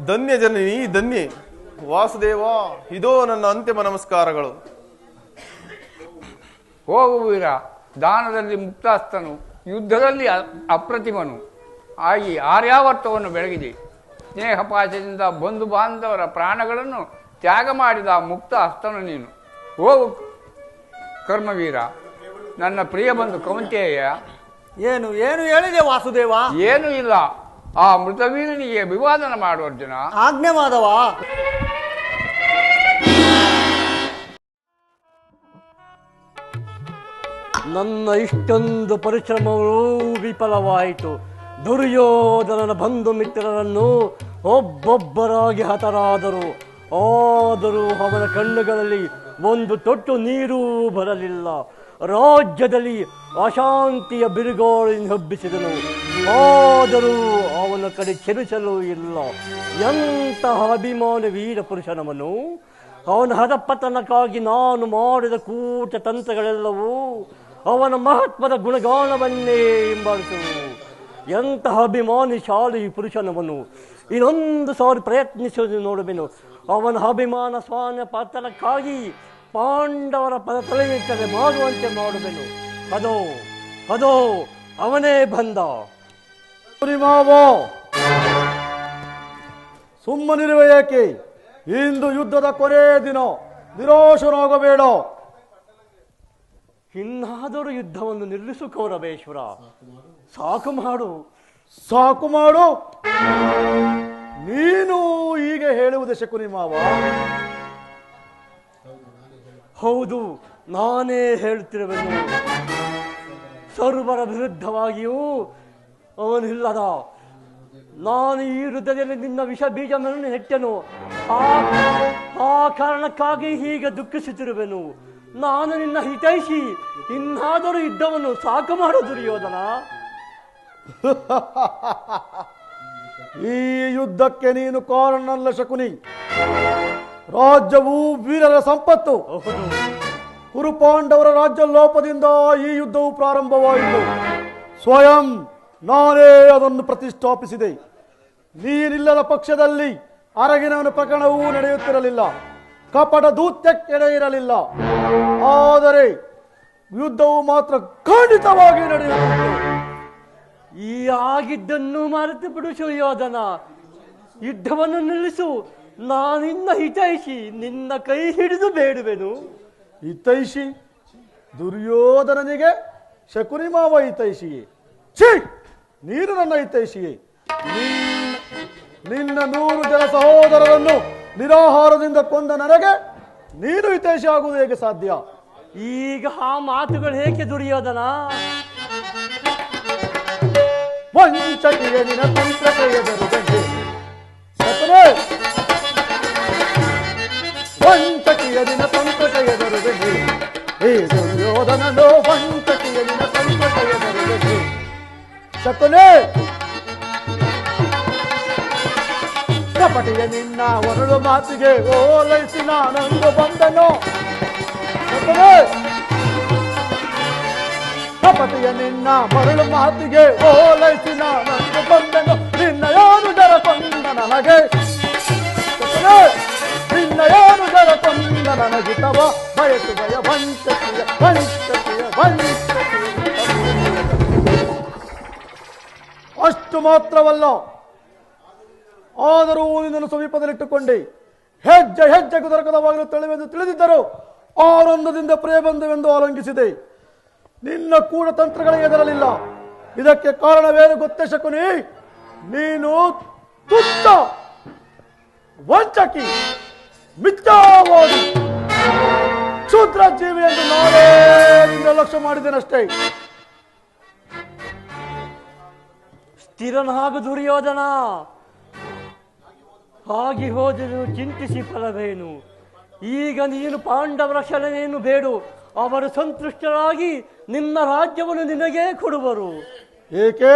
ಧನ್ಯ ಜನನಿ, ಧನ್ಯೆ. ವಾಸುದೇವ, ಇದೋ ನನ್ನ ಅಂತಿಮ ನಮಸ್ಕಾರಗಳು. ಹೋಗು ವೀರ. ದಾನದಲ್ಲಿ ಮುಕ್ತಾಸ್ತನು, ಯುದ್ಧದಲ್ಲಿ ಅಪ್ರತಿಮನು ಆಗಿ ಆರ್ಯಾವರ್ತವನ್ನು ಬೆಳಗಿದೆ. ಸ್ನೇಹಪಾಶದಿಂದ ಬಂಧು ಬಾಂಧವರ ಪ್ರಾಣಗಳನ್ನು ತ್ಯಾಗ ಮಾಡಿದ ಮುಕ್ತ ಹಸ್ತನು ನೀನು. ಹೋಗು ಕರ್ಮವೀರ. ನನ್ನ ಪ್ರಿಯ ಬಂಧು ಕೌಂತೆಯ. ಏನು ಏನು ಹೇಳಿದೆ ವಾಸುದೇವ? ಏನೂ ಇಲ್ಲ. ಆ ಮೃತವೀರನಿಗೆ ಅಭಿವಾದನ ಮಾಡು ಅರ್ಜುನ. ಆಜ್ಞೆ ಮಾಧವ. ನನ್ನ ಇಷ್ಟೊಂದು ಪರಿಶ್ರಮವೂ ವಿಫಲವಾಯಿತು. ದುರ್ಯೋಧನನ ಬಂಧು ಮಿತ್ರರನ್ನು ಒಬ್ಬೊಬ್ಬರಾಗಿ ಹತರಾದರು. ಆದರೂ ಅವನ ಕಣ್ಣುಗಳಲ್ಲಿ ಒಂದು ತೊಟ್ಟು ನೀರೂ ಬರಲಿಲ್ಲ. ರಾಜ್ಯದಲ್ಲಿ ಅಶಾಂತಿಯ ಬಿರುಗಾಳಿಯನ್ನು ಹಬ್ಬಿಸಿದನು. ಆದರೂ ಅವನ ಕಡೆ ಚೆರುಚಲು ಇಲ್ಲ. ಎಂತಹ ಅಭಿಮಾನ ವೀರ ಪುರುಷನವನು. ಅವನ ಹದಪತನಕ್ಕಾಗಿ ನಾನು ಮಾಡಿದ ಕೂಟ ತಂತ್ರಗಳೆಲ್ಲವೂ ಅವನ ಮಹತ್ವದ ಗುಣಗಾನವನ್ನೇ ಹಿಂಬಾಲಿಸುವು. ಎಂತಹ ಅಭಿಮಾನಿಶಾಲಿ ಪುರುಷನವನು. ಇನ್ನೊಂದು ಸಾರಿ ಪ್ರಯತ್ನಿಸುವುದು ನೋಡುವೆನು. ಅವನ ಅಭಿಮಾನ ಸ್ವಾನ ಪತನಕ್ಕಾಗಿ ಪಾಂಡವರ ಪದ ತಲೆಯಿಟ್ಟರೆ ಮಾಡುವಂತೆ ಮಾಡುವೆನು. ಅದೋ ಅದೋ ಅವನೇ ಬಂದ. ಸುಮ್ಮನಿರುವ ಏಕೆ? ಇಂದು ಯುದ್ಧದ ಕೊನೆ ದಿನ, ನಿರಾಶನಾಗಬೇಡ. ಇನ್ನಾದರೂ ಯುದ್ಧವನ್ನು ನಿಲ್ಲಿಸು ಕೌರವೇಶ್ವರ. ಸಾಕು ಮಾಡು. ಸಾಕು ಮಾಡು. ನೀನು ಹೀಗೆ ಹೇಳುವುದೇ ಶಕುನಿ ಮಾವ? ಹೌದು, ನಾನೇ ಹೇಳುತ್ತಿರುವೆನು. ಸರ್ವರ ವಿರುದ್ಧವಾಗಿಯೂ ಅವನಿಲ್ಲದ ನಾನು ಈ ಯುದ್ಧದಲ್ಲಿ ನಿನ್ನ ವಿಷ ಬೀಜವನ್ನು ನೆಟ್ಟೆನು. ಆ ಕಾರಣಕ್ಕಾಗಿ ಹೀಗೆ ದುಃಖಿಸುತ್ತಿರುವೆನು. ನಾನು ನಿನ್ನ ಹಿತೈಷಿ. ಇನ್ನಾದರೂ ಯುದ್ಧವನ್ನು ಸಾಕು ಮಾಡು ದುರ್ಯೋಧನ. ಈ ಯುದ್ಧಕ್ಕೆ ನೀನು ಕಾರಣನಲ್ಲ ಶಕುನಿ. ರಾಜ್ಯವು ವೀರರ ಸಂಪತ್ತು. ಕುರುಪಾಂಡವರ ರಾಜ್ಯ ಲೋಪದಿಂದ ಈ ಯುದ್ಧವು ಪ್ರಾರಂಭವಾಯಿತು. ಸ್ವಯಂ ನಾನೇ ಅದನ್ನು ಪ್ರತಿಷ್ಠಾಪಿಸಿದೆ. ನೀನಿಲ್ಲದ ಪಕ್ಷದಲ್ಲಿ ಅರಗಿನವನ ಪ್ರಕರಣವೂ ನಡೆಯುತ್ತಿರಲಿಲ್ಲ, ಕಪಟ ದೂತ್ಯಕ್ಕೆಡೆ ಇರಲಿಲ್ಲ. ಆದರೆ ಯುದ್ಧವು ಮಾತ್ರ ಖಂಡಿತವಾಗಿ ನಡೆಯುತ್ತಿತ್ತು. ಈ ಆಗಿದ್ದನ್ನು ಮರೆತು ಬಿಡು ಸುಯೋಧನ. ಯುದ್ಧವನ್ನು ನಿಲ್ಲಿಸು. ನಾನಿನ್ನ ಹಿತೈಷಿ, ನಿನ್ನ ಕೈ ಹಿಡಿದು ಬೇಡುವೆನು. ಹಿತೈಷಿ? ದುರ್ಯೋಧನನಿಗೆ ಶಕುನಿ ಮಾವ ಹಿತೈಷಿಯೇ? ಛೀ, ನೀನು ನನ್ನ ಹಿತೈಷಿಯೇ? ನಿನ್ನ 100 ಜನ ಸಹೋದರರನ್ನು ನಿರಾಹಾರದಿಂದ ಕೊಂದ ನನಗೆ ನೀನು ಹಿತೈಷಿ ಆಗುವುದು ಹೇಗೆ ಸಾಧ್ಯ? ಈಗ ಆ ಮಾತುಗಳು ಹೇಗೆ ದುರ್ಯೋಧನ? ವಂಚಕಿಯ ನಿನ ತಂತ್ರತೆಯ ಎದುರುಗಡೆ ಶಕುನೇ, ವಂಚಕಿಯ ನಿನ ತಂತ್ರತೆಯ ಎದುರುಗಡೆ ಹೇ ದುರ್ಯೋಧನನು, ವಂಚಕಿಯ ನಿನ ತಂತ್ರತೆಯ ಎದುರುಗಡೆ ಶಕುನೇ. ಕಪಟಿಯ ನಿನ್ನ ಒರಳು ಮಾತಿಗೆ ಓಲೈಸಿ ನಾನೊಂದು ಬಂದನು ಶಕುನೇ. ಕಪಟಿಯ ನಿನ್ನ ಮರಳು ಮಾತಿಗೆ ಓಲೈಸಿ ನಾನೊಂದು ಬಂದನು. ನಿನ್ನ ಯಾರು ಜರ ಕೊಂದ ನನಗೆ ಶಕುನೇ, ನಿನ್ನ ಯಾರು ಜರ ಕೊಂದ ನನಗಿತವ ಬಯಸುವೆಯ ವಂಚಕಿಯ ವಂಚಕಿಯ ವಂಚಕಿಯ. ಅಷ್ಟು ಮಾತ್ರವಲ್ಲ, ಆದರೂ ನಿನ್ನನ್ನು ಸಮೀಪದಲ್ಲಿಟ್ಟುಕೊಂಡೆ. ಹೆಜ್ಜೆ ಹೆಜ್ಜೆಗೂ ದೊರಕದವಾಗಲು ತಿಳಿವೆಂದು ತಿಳಿದಿದ್ದರು ಆನಂದದಿಂದ ಪ್ರೇಮಂದವೆಂದು ಆಲಂಘಿಸಿದೆ. ನಿನ್ನ ಕೂಡತಂತ್ರಗಳಿಗೆ ಎದರಲಿಲ್ಲ. ಇದಕ್ಕೆ ಕಾರಣವೇನು ಗೊತ್ತೇ ಶಕುನಿ? ನೀನು ತುಚ್ಛ, ವಂಚಕಿ, ಮಿಥ್ಯಾವಾದಿ, ಕ್ಷುದ್ರ ಜೀವಿ ಎಂದು ನಾನೇ ನಿನ್ನ ಲಕ್ಷ್ಯ ಮಾಡಿದ್ದೇನಷ್ಟೇ. ಸ್ಥಿರನಾಗು ದುರ್ಯೋಧನ. ಹಾಗೆ ಹೋದರೂ ಚಿಂತಿಸಿ ಫಲವೇನು? ಈಗ ನೀನು ಪಾಂಡವರ ಶರಣೆಯನ್ನು ಬೇಡು. ಅವರು ಸಂತುಷ್ಟರಾಗಿ ನಿನ್ನ ರಾಜ್ಯವನ್ನು ನಿನಗೇ ಕೊಡುವರು. ಏಕೆ?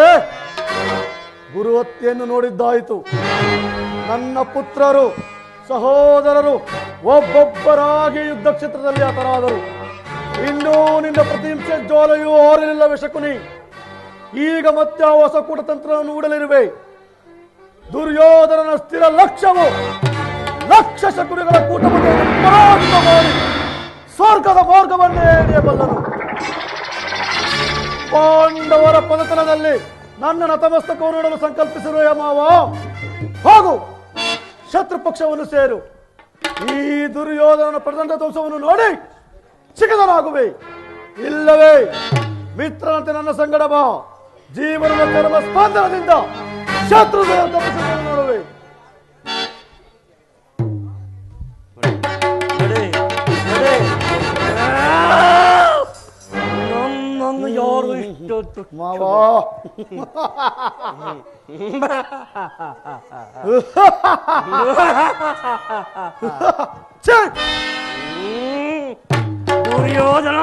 ಗುರುಹತ್ಯೆಯನ್ನು ನೋಡಿದ್ದಾಯಿತು. ನನ್ನ ಪುತ್ರರು ಸಹೋದರರು ಒಬ್ಬೊಬ್ಬರಾಗಿ ಯುದ್ಧ ಕ್ಷೇತ್ರದಲ್ಲಿ ಹತರಾದರು. ಇನ್ನೂ ನಿನ್ನ ಪ್ರತಿಹಿಂಸೆ ಜ್ವಾಲೆಯೂ ಆರಲಿಲ್ಲವೇ ಶಕುನಿ? ಈಗ ಮತ್ತೆ ಆ ಹೊಸ ಕೂಟತಂತ್ರವನ್ನು ಹೂಡಲಿರುವೆ. ದುರ್ಯೋಧನನ ಸ್ಥಿರ ಲಕ್ಷ್ಯವು ಲಕ್ಷ ಶಕುನಿಗಳ ಕೂಟವನ್ನು ಪರಾಜಿತ ಮಾಡಿ ಸ್ವರ್ಗದ ಮಾರ್ಗವನ್ನೇ ಹಿಡಿಯಬಲ್ಲನು. ಪಾಂಡವರ ಪದತನದಲ್ಲಿ ನನ್ನ ನತಮಸ್ತಕವನ್ನು ನೋಡಲು ಸಂಕಲ್ಪಿಸಿರುವ ಮಾವ, ಹಾಗೂ ಶತ್ರು ಪಕ್ಷವನ್ನು ಸೇರು. ಈ ದುರ್ಯೋಧನನ ಪ್ರಚಂಡ ಧ್ವಂಸವನ್ನು ನೋಡಿ ಚಿಕ್ಕದನಾಗುವೆ. ಇಲ್ಲವೇ ಮಿತ್ರನಂತೆ ನನ್ನ ಸಂಗಡ ಬಾ. ಜೀವನದ ಚರ್ಮ ಸ್ಪಂದನದಿಂದ ಶತ್ರು ನೋಡುವೆ. ನನ್ನನ್ನು ಯಾರು ಇಷ್ಟೊತ್ತು ಮಾವ ದುರ್ಯೋಧನ,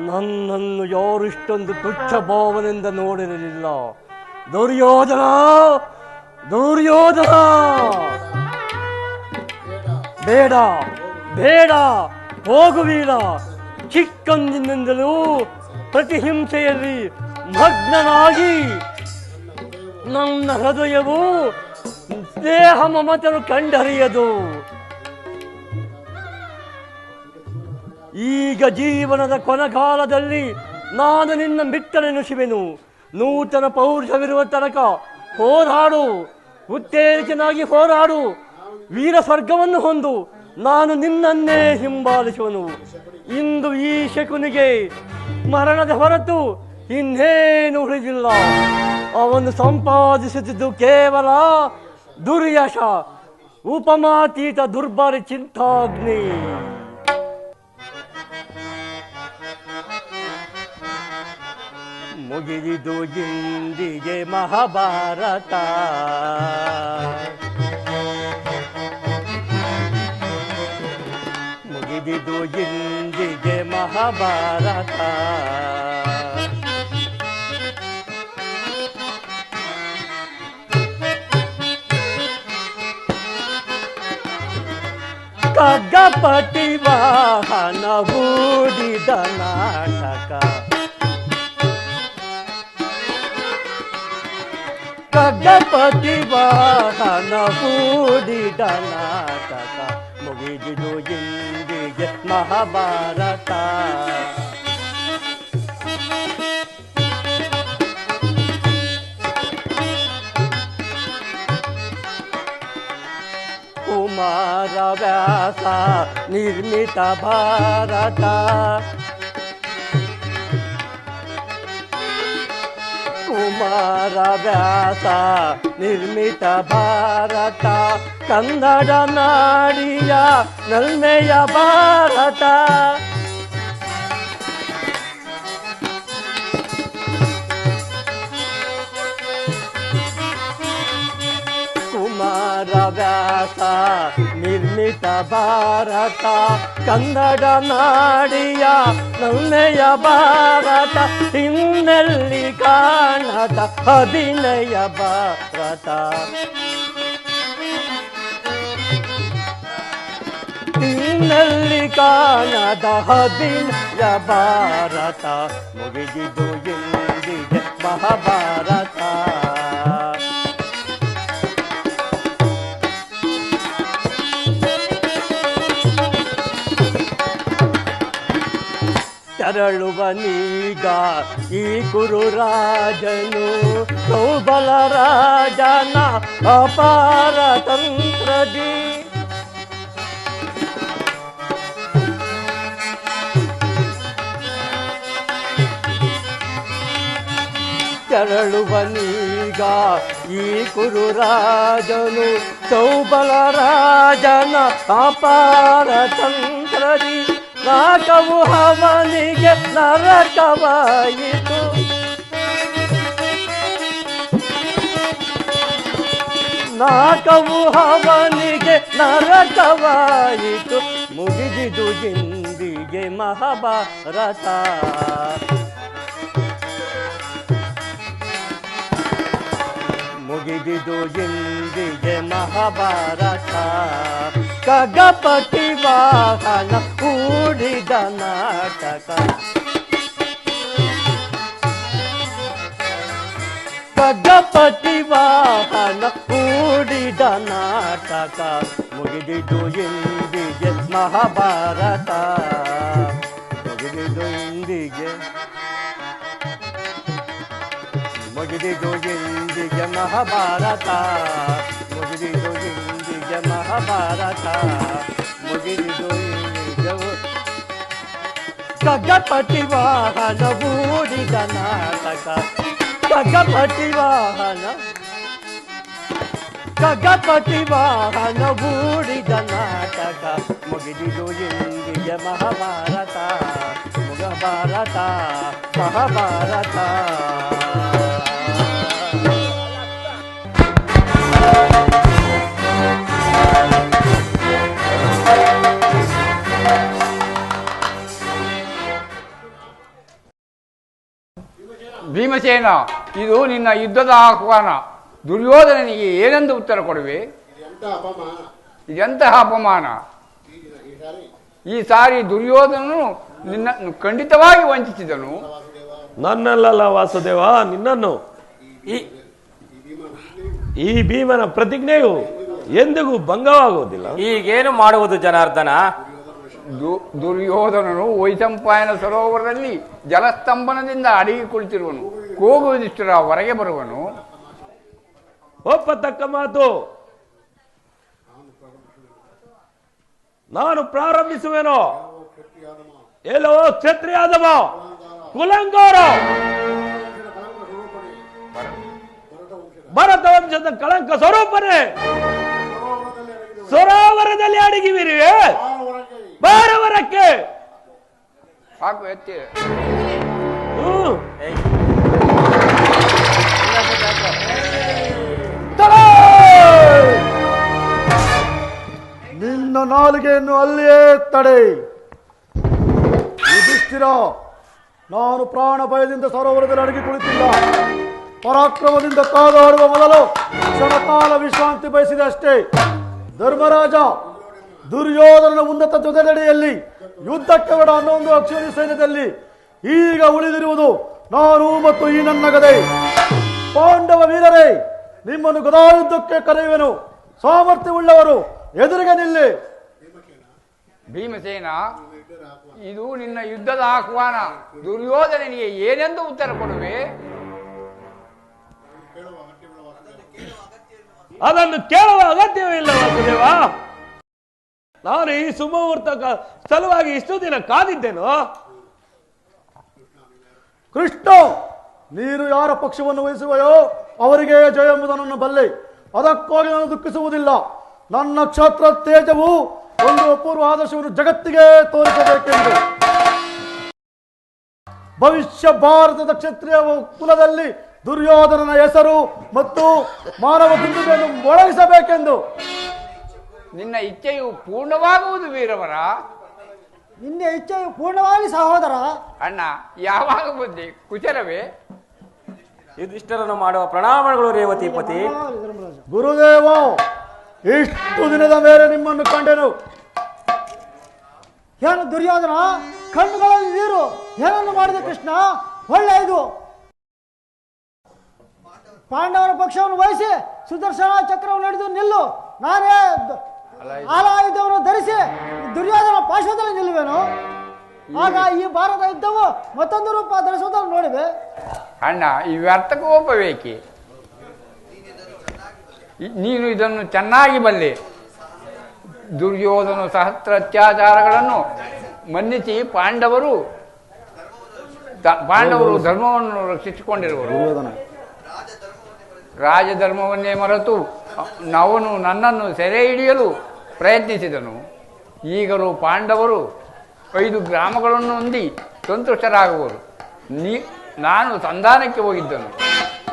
ನನ್ನನ್ನು ಯಾರು ಇಷ್ಟೊಂದು ತುಚ್ಛ ಭಾವನೆಯಿಂದ ನೋಡಿರಲಿಲ್ಲ. ದುರ್ಯೋಧನ, ದುರ್ಯೋಧನ, ಬೇಡ ಬೇಡ, ಹೋಗುವೀರ. ಚಿಕ್ಕಂದಿನಿಂದಲೂ ಪ್ರತಿಹಿಂಸೆಯಲ್ಲಿ ಮಗ್ನನಾಗಿ ನನ್ನ ಹೃದಯವು ದೇಹ ಮಮತನು ಕಂಡರಿಯದು. ಈಗ ಜೀವನದ ಕೊನೆಗಾಲದಲ್ಲಿ ನಾನು ನಿನ್ನ ಬಿಟ್ಟಲೆನುಸುವೆನು. ನೂತನ ಪೌರುಷವಿರುವ ತನಕ ಹೋರಾಡು. ಉತ್ತೇಜನಾಗಿ ಹೋರಾಡು, ವೀರ ಸ್ವರ್ಗವನ್ನು ಹೊಂದು, ನಾನು ನಿನ್ನನ್ನೇ ಹಿಂಬಾಲಿಸುವನು. ಇಂದು ಈ ಶಕುನಿಗೆ ಮರಣದ ಹೊರತು ಇನ್ನೇನು ಉಳಿದಿಲ್ಲ. ಅವನು ಸಂಪಾದಿಸುತ್ತಿದ್ದು ಕೇವಲ ದುರ್ಯಶ, ಉಪಮಾತೀತ ದುರ್ಬಾರಿ ಚಿಂತಾಗ್ನಿ. ಮುಗಿದಿದು ಇಂದಿಗೆ ಮಹಾಭಾರತ, ಮುಗಿದಿದು ಇಂದಿಗೆ ಮಹಾಭಾರತ. ಖಡ್ಗಪತಿ ವಾಹನ ಹೂಡಿದ ನಾಟಕ, ಖಡ್ಗಪತಿ ವಾಹನ ಹೂಡಿದ ನಾಟಕ. ಮುಗಿದಿದು ಇಂದಿಗೆ ಮಹಾಭಾರತ. ಕುಮಾರ ವ್ಯಾಸ ನಿರ್ಮಿತ ಭಾರತ, ಕುಮಾರ ವ್ಯಾಸ ನಿರ್ಮಿತ ಭಾರತ. ಕನ್ನಡ ನಾಡಿಯ ನಲ್ಮೆಯ ಭಾರತ, ಕುಮಾರ ವ್ಯಾಸ ನಿರ್ಮಿತ ಭಾರತ. ಕನ್ನಡ ನಾಡಿಯ ನಲ್ಮೆಯ ಭಾರತ, ಇನ್ನೆಲ್ಲಿ ಕಾಣದ ಅಭಿನಯ ಭಾರತ. ಇನ್ನೆಲ್ಲಿ ಕಾಣದ ಅಭಿನಯ ಭಾರತ. ಮುಗಿದಿದು ಇಂದಿಗೆ ಮಹಾಭಾರತ. ತೆರಳುವನೀಗ ಈ ಕುರುರಾಜನು, ಸೌಬಲ ರಾಜನ ಅಪಾರ ತಂತ್ರದಿ. ತೆರಳುವನೀಗ ಈ ಕುರುರಾಜನು, ಸೌಬಲ ರಾಜನ ಅಪಾರ ತಂತ್ರದಿ. ನಾಕವು ಅವನಿಗೆ ನರಕವಾಯಿತು, ನಾಕವು ಅವನಿಗೆ ನರಕವಾಯಿತು. ಮುಗಿದಿದು ಇಂದಿಗೆ ಮಹಾಭಾರತ. ಮುಗಿದಿದು ಇಂದಿಗೆ ಮಹಾಭಾರತ. ಖಡ್ಗಪತಿ ವಾಹನ ಹೂಡಿದ ನಾಟಕ, ಖಡ್ಗಪತಿ ವಾಹನ ಹೂಡಿದ ನಾಟಕ. ಮುಗಿದಿದು ಇಂದಿಗೆ ಮಹಾಭಾರತ. ಮುಗಿದಿದು ಇಂದಿಗೆ, ಮುಗಿದಿದು ಇಂದಿಗೆ ಮಹಾಭಾರತ. ಮುಗಿದಿದು ಇಂದಿಗೆ ಮಹಾಭಾರತ. ಮುಗಿದಿದು ಇಂದಿಗೆ. ಖಡ್ಗಪತಿ ವಾಹನ ಹೂಡಿದ ನಾಟಕ, ಖಡ್ಗಪತಿ ವಾಹನ, ಖಡ್ಗಪತಿ ವಾಹನ ಹೂಡಿದ ನಾಟಕ. ಮುಗಿದಿದು ಇಂದಿಗೆ ಮಹಾಭಾರತ. ಮಹಾಭಾರತ, ಮಹಾಭಾರತ. ಭೀಮಸೇನ, ಇದು ನಿನ್ನ ಯುದ್ಧದ ಆಹ್ವಾನ. ದುರ್ಯೋಧನನಿಗೆ ಏನೆಂದು ಉತ್ತರ ಕೊಡುವೆ? ಇದೆಂತಹ ಅಪಮಾನ! ಈ ಸಾರಿ ದುರ್ಯೋಧನನು ನಿನ್ನನ್ನು ಖಂಡಿತವಾಗಿ ವಂಚಿಸಿದನು. ನನ್ನಲ್ಲ ವಾಸುದೇವ, ನಿನ್ನನ್ನು. ಈ ಭೀಮನ ಪ್ರತಿಜ್ಞೆಯು ಎಂದಿಗೂ ಭಂಗವಾಗುವುದಿಲ್ಲ. ಈಗೇನು ಮಾಡುವುದು ಜನಾರ್ದನ? ದುರ್ಯೋಧನನು ವೈಶಂಪಾಯನ ಸರೋವರದಲ್ಲಿ ಜಲಸ್ತಂಭನದಿಂದ ಅಡಗಿ ಕುಳಿತಿರುವನು. ಕೋಗುವುದಿಷ್ಟರ ಹೊರಗೆ ಬರುವನು. ಒಪ್ಪತಕ್ಕ ಮಾತು. ನಾನು ಪ್ರಾರಂಭಿಸುವೆನು. ಎಲ್ಲೋ ಕ್ಷತ್ರಿಯಾದವ ಕುಲಂಗಾರ ಭರತ ವಂಶದ ಕಳಂಕ ಸ್ವರೂಪನೇ ಸರೋವರದಲ್ಲಿ ಅಡಗಿವಿರಿ. ಬಾರವರಕ್ಕೆ ಸಾಕು ಎತ್ತಿ. ನಿನ್ನ ನಾಲಿಗೆಯನ್ನು ಅಲ್ಲಿಯೇ ತಡೆ. ಯುಧಿಷ್ಠಿರ, ನಾನು ಪ್ರಾಣ ಭಯದಿಂದ ಸರೋವರದಲ್ಲಿ ಅಡಗಿ ಕುಳಿತಿಲ್ಲ. ಪರಾಕ್ರಮದಿಂದ ಕಾದಾಡುವ ಮೊದಲು ಕ್ಷಣಕಾಲ ವಿಶ್ರಾಂತಿ ಬಯಸಿದೆ ಅಷ್ಟೇ. ಧರ್ಮರಾಜ, ದುರ್ಯೋಧನನ ಉನ್ನತ ಜೊತೆಯಡಿಯಲ್ಲಿ ಯುದ್ಧಕ್ಕೆ ಹೊರಡ 11 ಅಕ್ಷೋಣಿ ಸೈನ್ಯದಲ್ಲಿ ಈಗ ಉಳಿದಿರುವುದು ನಾನು ಮತ್ತು ಈ ನನ್ನ ಗದೆ. ಪಾಂಡವ ವೀರರೇ, ನಿಮ್ಮನ್ನು ಗದಾಯುದ್ಧಕ್ಕೆ ಕರೆಯುವೆನು. ಸಾಮರ್ಥ್ಯವುಳ್ಳವರು ಎದುರಿಗೆ ನಿಲ್ಲಿ. ಭೀಮಸೇನ, ಇದು ನಿನ್ನ ಯುದ್ಧದ ಆಹ್ವಾನ. ದುರ್ಯೋಧನನಿಗೆ ಏನೆಂದು ಉತ್ತರ ಕೊಡುವೆ? ಅದನ್ನು ಕೇಳುವ ಅಗತ್ಯವೇ ಇಲ್ಲ ವಾಸುದೇವ. ನಾನು ಈ ಸುಮುಹೂರ್ತ ಸಲುವಾಗಿ ಇಷ್ಟು ದಿನ ಕಾದಿದ್ದೇನು. ಕೃಷ್ಣ, ನೀನು ಯಾರ ಪಕ್ಷವನ್ನು ವಹಿಸುವೆಯೋ ಅವರಿಗೆ ಜಯ ಎಂಬುದನ್ನು ಬಲ್ಲೆ. ಅದಕ್ಕಾಗಿ ನಾನು ದುಃಖಿಸುವುದಿಲ್ಲ. ನನ್ನ ಕ್ಷತ್ರ ತೇಜವು ಒಂದು ಅಪೂರ್ವ ಆದರ್ಶವನ್ನು ಜಗತ್ತಿಗೆ ತೋರಿಸಬೇಕೆಂದು. ಭವಿಷ್ಯ ಭಾರತದ ಕ್ಷತ್ರಿಯ ಕುಲದಲ್ಲಿ ದುರ್ಯೋಧನನ ಹೆಸರು ಮತ್ತು ಮಾನವ ದುಂದುಗಳನ್ನು ಮೊಳಗಿಸಬೇಕೆಂದು. ನಿನ್ನ ಇಚ್ಛೆಯು ಪೂರ್ಣವಾಗುವುದು ವೀರವರ. ನಿನ್ನ ಇಚ್ಛೆಯು ಪೂರ್ಣವಾಗಿ ಸಹೋದರ. ಅಣ್ಣ, ಯಾವಾಗ ಬುದ್ಧಿ ಕುಚಲವೇ? ಯುಧಿಷ್ಠರನ್ನು ಮಾಡುವ ಪ್ರಣಾಮಗಳು ರೇವತಿಪತಿ. ಗುರುದೇವ, ಇಷ್ಟು ದಿನದ ಮೇಲೆ ನಿಮ್ಮನ್ನು ಕಂಡೆನು. ಏನು ದುರ್ಯೋಧನ, ಕಣ್ಣುಗಳಲ್ಲಿ ನೀರು. ಏನನ್ನು ಮಾಡಿದೆ ಕೃಷ್ಣ? ಒಳ್ಳೆಯದು. ಪಾಂಡವರ ಪಕ್ಷವನ್ನು ವಹಿಸಿ ಸುದರ್ಶನ ಚಕ್ರವನ್ನು ಹಿಡಿದು ನಿಲ್ಲು. ನಾನೇ ಆಲಾಯುಧವನ್ನು ಧರಿಸಿ ದುರ್ಯೋಧನ ಪಾರ್ಶ್ವದಲ್ಲಿ ನಿಲ್ಲುವೆನು. ಆಗ ಈ ಭಾರತ ಯುದ್ಧವು ಮತ್ತೊಂದು ರೂಪ ಧರಿಸುವುದನ್ನು ನೋಡಿವೆ. ಅಣ್ಣ, ಈ ವ್ಯರ್ಥಕೋಪ ಬೇಕೆ? ನೀನು ಇದನ್ನು ಚೆನ್ನಾಗಿ ಬಲ್ಲೆ. ದುರ್ಯೋಧನ ಸಹಸ್ರ ಅತ್ಯಾಚಾರಗಳನ್ನು ಮನ್ನಿಸಿ ಪಾಂಡವರು ಧರ್ಮವನ್ನು ರಕ್ಷಿಸಿಕೊಂಡಿರುವರು. ರಾಜಧರ್ಮವನ್ನೇ ಮರೆತು ಅವನು ನನ್ನನ್ನು ಸೆರೆ ಹಿಡಿಯಲು ಪ್ರಯತ್ನಿಸಿದನು. ಈಗಲೂ ಪಾಂಡವರು 5 ಗ್ರಾಮಗಳನ್ನು ಹೊಂದಿ ಸಂತುಷ್ಟರಾಗುವರು. ನಾನು ಸಂಧಾನಕ್ಕೆ ಹೋಗಿದ್ದನು.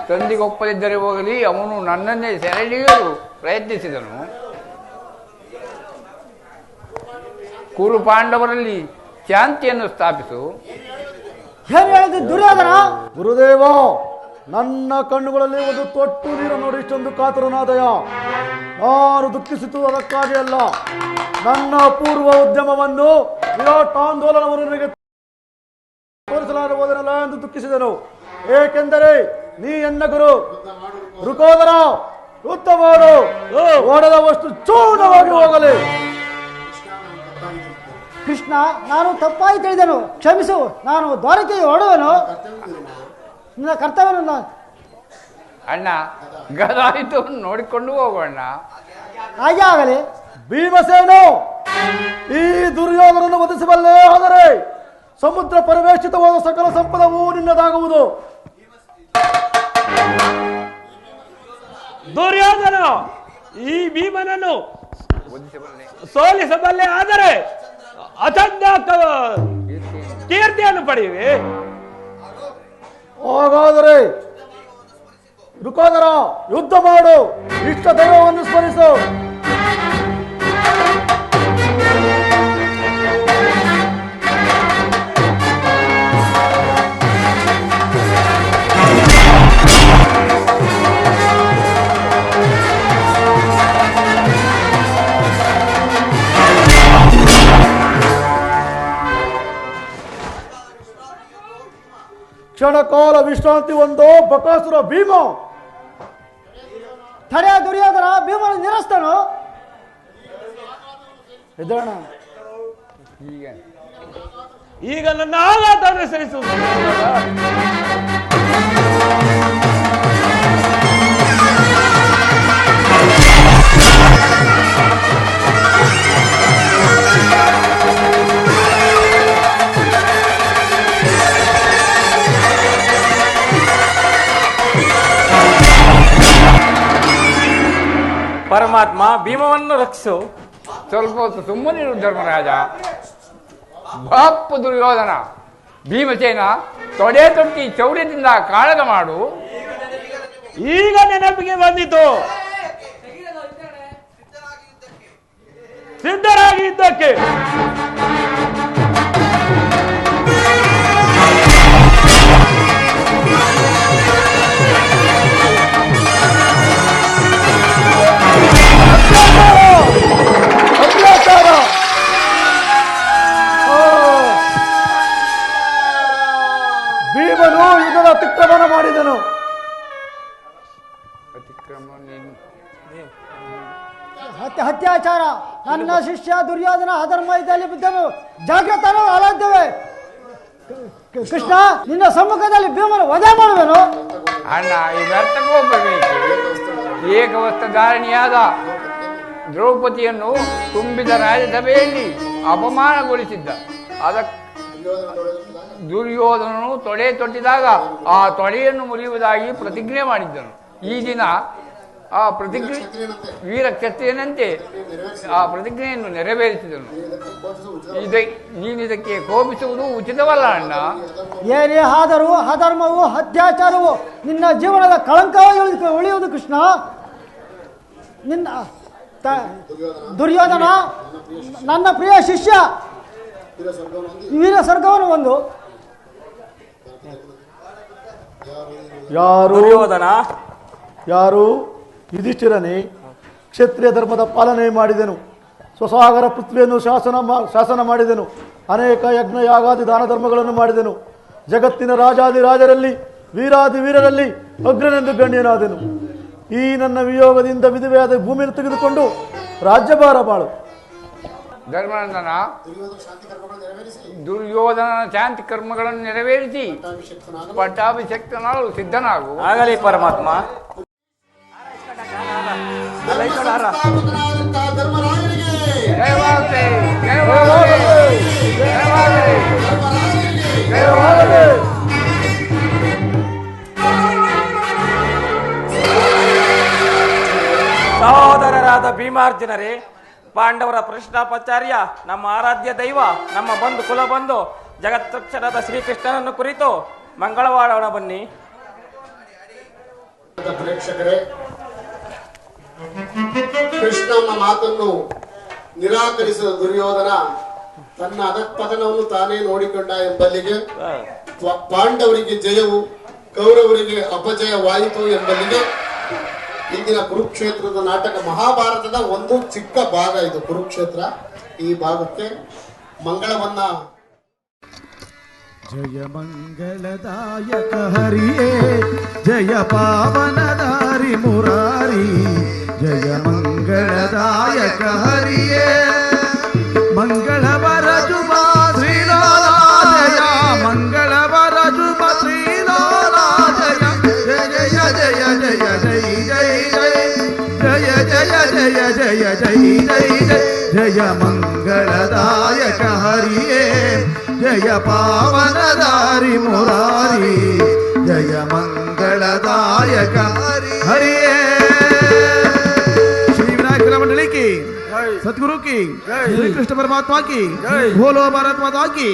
ತಂದೆಗೊಪ್ಪದಿದ್ದರೆ ಹೋಗಲಿ, ಅವನು ನನ್ನನ್ನೇ ಸೆರೆ ಹಿಡಿಯಲು ಪ್ರಯತ್ನಿಸಿದನು. ಕುರು ಪಾಂಡವರಲ್ಲಿ ಶಾಂತಿಯನ್ನು ಸ್ಥಾಪಿಸು. ಏನು ಹೇಳಿದ ದುರ್ಯೋಧನ? ಗುರುದೇವ, ನನ್ನ ಕಣ್ಣುಗಳಲ್ಲಿ ಒಂದು ತೊಟ್ಟು ನೀರು ನೋಡಿ ಇಷ್ಟೊಂದು ಕಾತರನಾದಯ. ನಾನು ದುಃಖಿಸಿತು ಅದಕ್ಕಾಗಿ ಅಲ್ಲ. ನನ್ನ ಪೂರ್ವ ಉದ್ಯಮವನ್ನು ವಿರಾಟ್ ಆಂದೋಲನವನ್ನು ನನಗೆ ತೋರಿಸಲಾಗುವುದಲ್ಲ ಎಂದು ದುಃಖಿಸಿದನು. ಏಕೆಂದರೆ ನೀ ಎನ್ನ ಗುರು. ಋಕೋದರ, ಯುದ್ಧ ಮಾಡು. ಓಡದವಷ್ಟು ಚೂರ್ಣವಾಗಿ ಹೋಗಲಿ. ಕೃಷ್ಣ, ನಾನು ತಪ್ಪಾಗಿ ತಿಳಿದೆನು, ಕ್ಷಮಿಸು. ನಾನು ದ್ವಾರಕೆಗೆ ಹೊರಡುವೆನು. ನಿನ್ನ ಕರ್ತವ್ಯ. ಅಣ್ಣ, ಗದಾಯುಧವನ್ನು ನೋಡಿಕೊಂಡು ಹೋಗೋಣ. ಹಾಗೆ ಆಗಲಿ. ಭೀಮಸೇನು, ಈ ದುರ್ಯೋಧನನ್ನು ವಧಿಸಬಲ್ಲೇ ಆದರೆ ಸಮುದ್ರ ಪರಿವೇಷಿತವಾದ ಸಕಲ ಸಂಪದವೂ ನಿನ್ನದಾಗುವುದು. ದುರ್ಯೋಧನ, ಈ ಭೀಮನನ್ನು ಸೋಲಿಸಬಲ್ಲೆ ಆದರೆ ಅಚಂದ ಕೀರ್ತಿಯನ್ನು ಪಡೆಯುವೆ. ಹಾಗಾದರೆ ಋಕೋದರ, ಯುದ್ಧ ಮಾಡು. ಇಷ್ಟ ದೈವವನ್ನು ಸ್ಮರಿಸು. ಕ್ಷಣಕಾಲ ವಿಶ್ರಾಂತಿ ಒಂದು. ಬಕಾಸುರ ಭೀಮ, ತಡೆಯ ದುರ್ಯೋಧನ. ಭೀಮನ ನಿರಸ್ತನು. ಎದ್ದೋಣ. ಈಗ ನನ್ನ ಆಘಾತವನ್ನು ಸರಿಸುವುದು. ಪರಮಾತ್ಮ ಭೀಮವನ್ನು ರಕ್ಷಿಸು. ಸ್ವಲ್ಪ ಹೊತ್ತು ಸುಮ್ಮನಿರು ಧರ್ಮರಾಜ. ಬಾಪು ದುರ್ಯೋಧನ, ಭೀಮಸೇನ ತೊಡೆ ತೊಟ್ಟಿ ಚೌರ್ಯದಿಂದ ಕಾಳಗ ಮಾಡು. ಈಗ ನೆನಪಿಗೆ ಬಂದಿತು, ಸಿದ್ಧರಾಗಿ ಇದ್ದಕ್ಕೆ. ಭೀಮನು ಯುದ್ಧದ ಅತಿಕ್ರಮಣ ಮಾಡಿದನು. ಅತ್ಯಾಚಾರ, ನನ್ನ ಶಿಷ್ಯ ದುರ್ಯೋಧನ ಅಧರ್ಮ ಇದ್ದಲ್ಲಿ ಬಿದ್ದನು, ಜಾಗ್ರತನು ಅಲಾದ್ದೇವೆ. ಕೃಷ್ಣ, ನಿನ್ನ ಸಮ್ಮುಖದಲ್ಲಿ ಭೀಮನ ವಧೆ ಮಾಡುವೆನು. ಅಣ್ಣ, ಈ ವ್ಯರ್ಥಕ್ಕೆ ಹೋಗಬೇಕು. ಏಕವಸ್ತ್ರ ಧಾರಣಿಯಾದ ದ್ರೌಪದಿಯನ್ನು ತುಂಬಿದ ರಾಜಸಭೆಯಲ್ಲಿ ಅಪಮಾನಗೊಳಿಸಿದ್ದ. ಅದಕ್ಕೆ ದುರ್ಯೋಧನನು ತೊಡೆ ತೊಟ್ಟಿದಾಗ ಆ ತೊಡೆಯನ್ನು ಮುರಿಯುವುದಾಗಿ ಪ್ರತಿಜ್ಞೆ ಮಾಡಿದ್ದನು. ಈ ದಿನ ಆ ಪ್ರತಿಜ್ಞೆ ವೀರ ಕ್ಷತ್ರಿಯನಂತೆ ಆ ಪ್ರತಿಜ್ಞೆಯನ್ನು ನೆರವೇರಿಸಿದನು. ನೀನಿದಕ್ಕೆ ಕೋಪಿಸುವುದು ಉಚಿತವಲ್ಲ ಅಣ್ಣ. ಏನೇ ಆದರೂ ಅಧರ್ಮವು ಅತ್ಯಾಚಾರವು ನಿನ್ನ ಜೀವನದ ಕಳಂಕವಾಗಿ ಉಳಿಯುವುದು ಕೃಷ್ಣ. ನಿನ್ನ ದುರ್ಯೋಧನ ನನ್ನ ಪ್ರಿಯ ಶಿಷ್ಯ, ವೀರ ಸ್ವರ್ಗವನ್ನು ಒಂದು. ಯಾರು ದುರ್ಯೋಧನ? ಯಾರು? ಯುಧಿಷ್ಠಿರನೇ. ಕ್ಷತ್ರಿಯ ಧರ್ಮದ ಪಾಲನೆ ಮಾಡಿದೆನು. ಸ್ವಸಾಗರ ಪೃಥ್ವಿಯನ್ನು ಶಾಸನ ಮಾಡಿದೆನು. ಅನೇಕ ಯಜ್ಞ ಯಾಗಾದಿ ದಾನ ಧರ್ಮಗಳನ್ನು ಮಾಡಿದೆನು. ಜಗತ್ತಿನ ರಾಜಾದಿರಾಜರಲ್ಲಿ ವೀರಾದಿ ವೀರರಲ್ಲಿ ಅಗ್ರನೆಂದು ಗಣ್ಯನಾದೆನು. ಈ ನನ್ನ ವಿಯೋಗದಿಂದ ವಿಧವೆಯಾದ ಭೂಮಿಯನ್ನು ತೆಗೆದುಕೊಂಡು ರಾಜ್ಯಭಾರ ಬಾಳು. ಧರ್ಮನಂದನ, ದುರ್ಯೋಧನನ ಶಾಂತಿ ಕರ್ಮಗಳನ್ನು ನೆರವೇರಿಸಿ ಪಟ್ಟಾಭಿಷಕ್ತನಾಗಲು ಸಿದ್ಧನಾಗು. ಆಗಲಿ ಪರಮಾತ್ಮ. ಜಯವಾಗಲಿ, ಜಯವಾಗಲಿ, ಜಯವಾಗಲಿ, ಜಯವಾಗಲಿ. ಸಹೋದರರಾದ ಭೀಮಾರ್ಜುನರೇ, ಪಾಂಡವರ ಪ್ರಶ್ನಾಪಚಾರ್ಯ, ನಮ್ಮ ಆರಾಧ್ಯ ದೈವ, ನಮ್ಮ ಬಂಧು ಕುಲ ಬಂಧು ಜಗತ್ರಕ್ಷಣದ ಶ್ರೀಕೃಷ್ಣನನ್ನು ಕುರಿತು ಮಂಗಳವಾಡೋಣ ಬನ್ನಿ. ಪ್ರೇಕ್ಷಕರೇ, ಕೃಷ್ಣನ ಮಾತನ್ನು ನಿರಾಕರಿಸಿದ ದುರ್ಯೋಧನ ತನ್ನ ಅಧಃಪತನವನ್ನು ತಾನೇ ನೋಡಿಕೊಂಡ ಎಂಬಲ್ಲಿಗೆ ಪಾಂಡವರಿಗೆ ಜಯವು ಕೌರವರಿಗೆ ಅಪಜಯವಾಯಿತು ಎಂಬಲ್ಲಿಗೆ ಇಂದಿನ ಕುರುಕ್ಷೇತ್ರದ ನಾಟಕ ಮಹಾಭಾರತದ ಒಂದು ಚಿಕ್ಕ ಭಾಗ ಇದು ಕುರುಕ್ಷೇತ್ರ. ಈ ಭಾಗಕ್ಕೆ ಮಂಗಳವನ್ನ ಜಯ ಮಂಗಳದಾಯಕ ಹರಿಯೇ, ಜಯ ಪಾವನದಾರಿ ಮುರಾರಿ, ಜಯ ಮಂಗಳದಾಯಕ ಹರಿಯೇ, ಮಂಗಳವರ ಜುಬ ಶ್ರೀಲಾಲ ಜಯ, ಮಂಗಳವರ ಜುಬ ಶ್ರೀಲಾಲ ಜಯ, ಜಯ ಜಯ ಜಯ ಜಯ ಜಯ ಜಯ ಜಯ ಜಯ ಜಯ ಜಯ ಜಯ ಜಯ ಮಂಗಳದಾಯಕ ಹರಿಯೇ, ಜಯ ಪಾವನದಾರಿ ಮುರಾರಿ, ಜಯ ಮಂಗಳದಾಯಕ ಹರಿಯೇ. श्री विनायक मंडली की, सतगुरु की, श्री कृष्ण परमात्मा की, भोलो भारत माता की।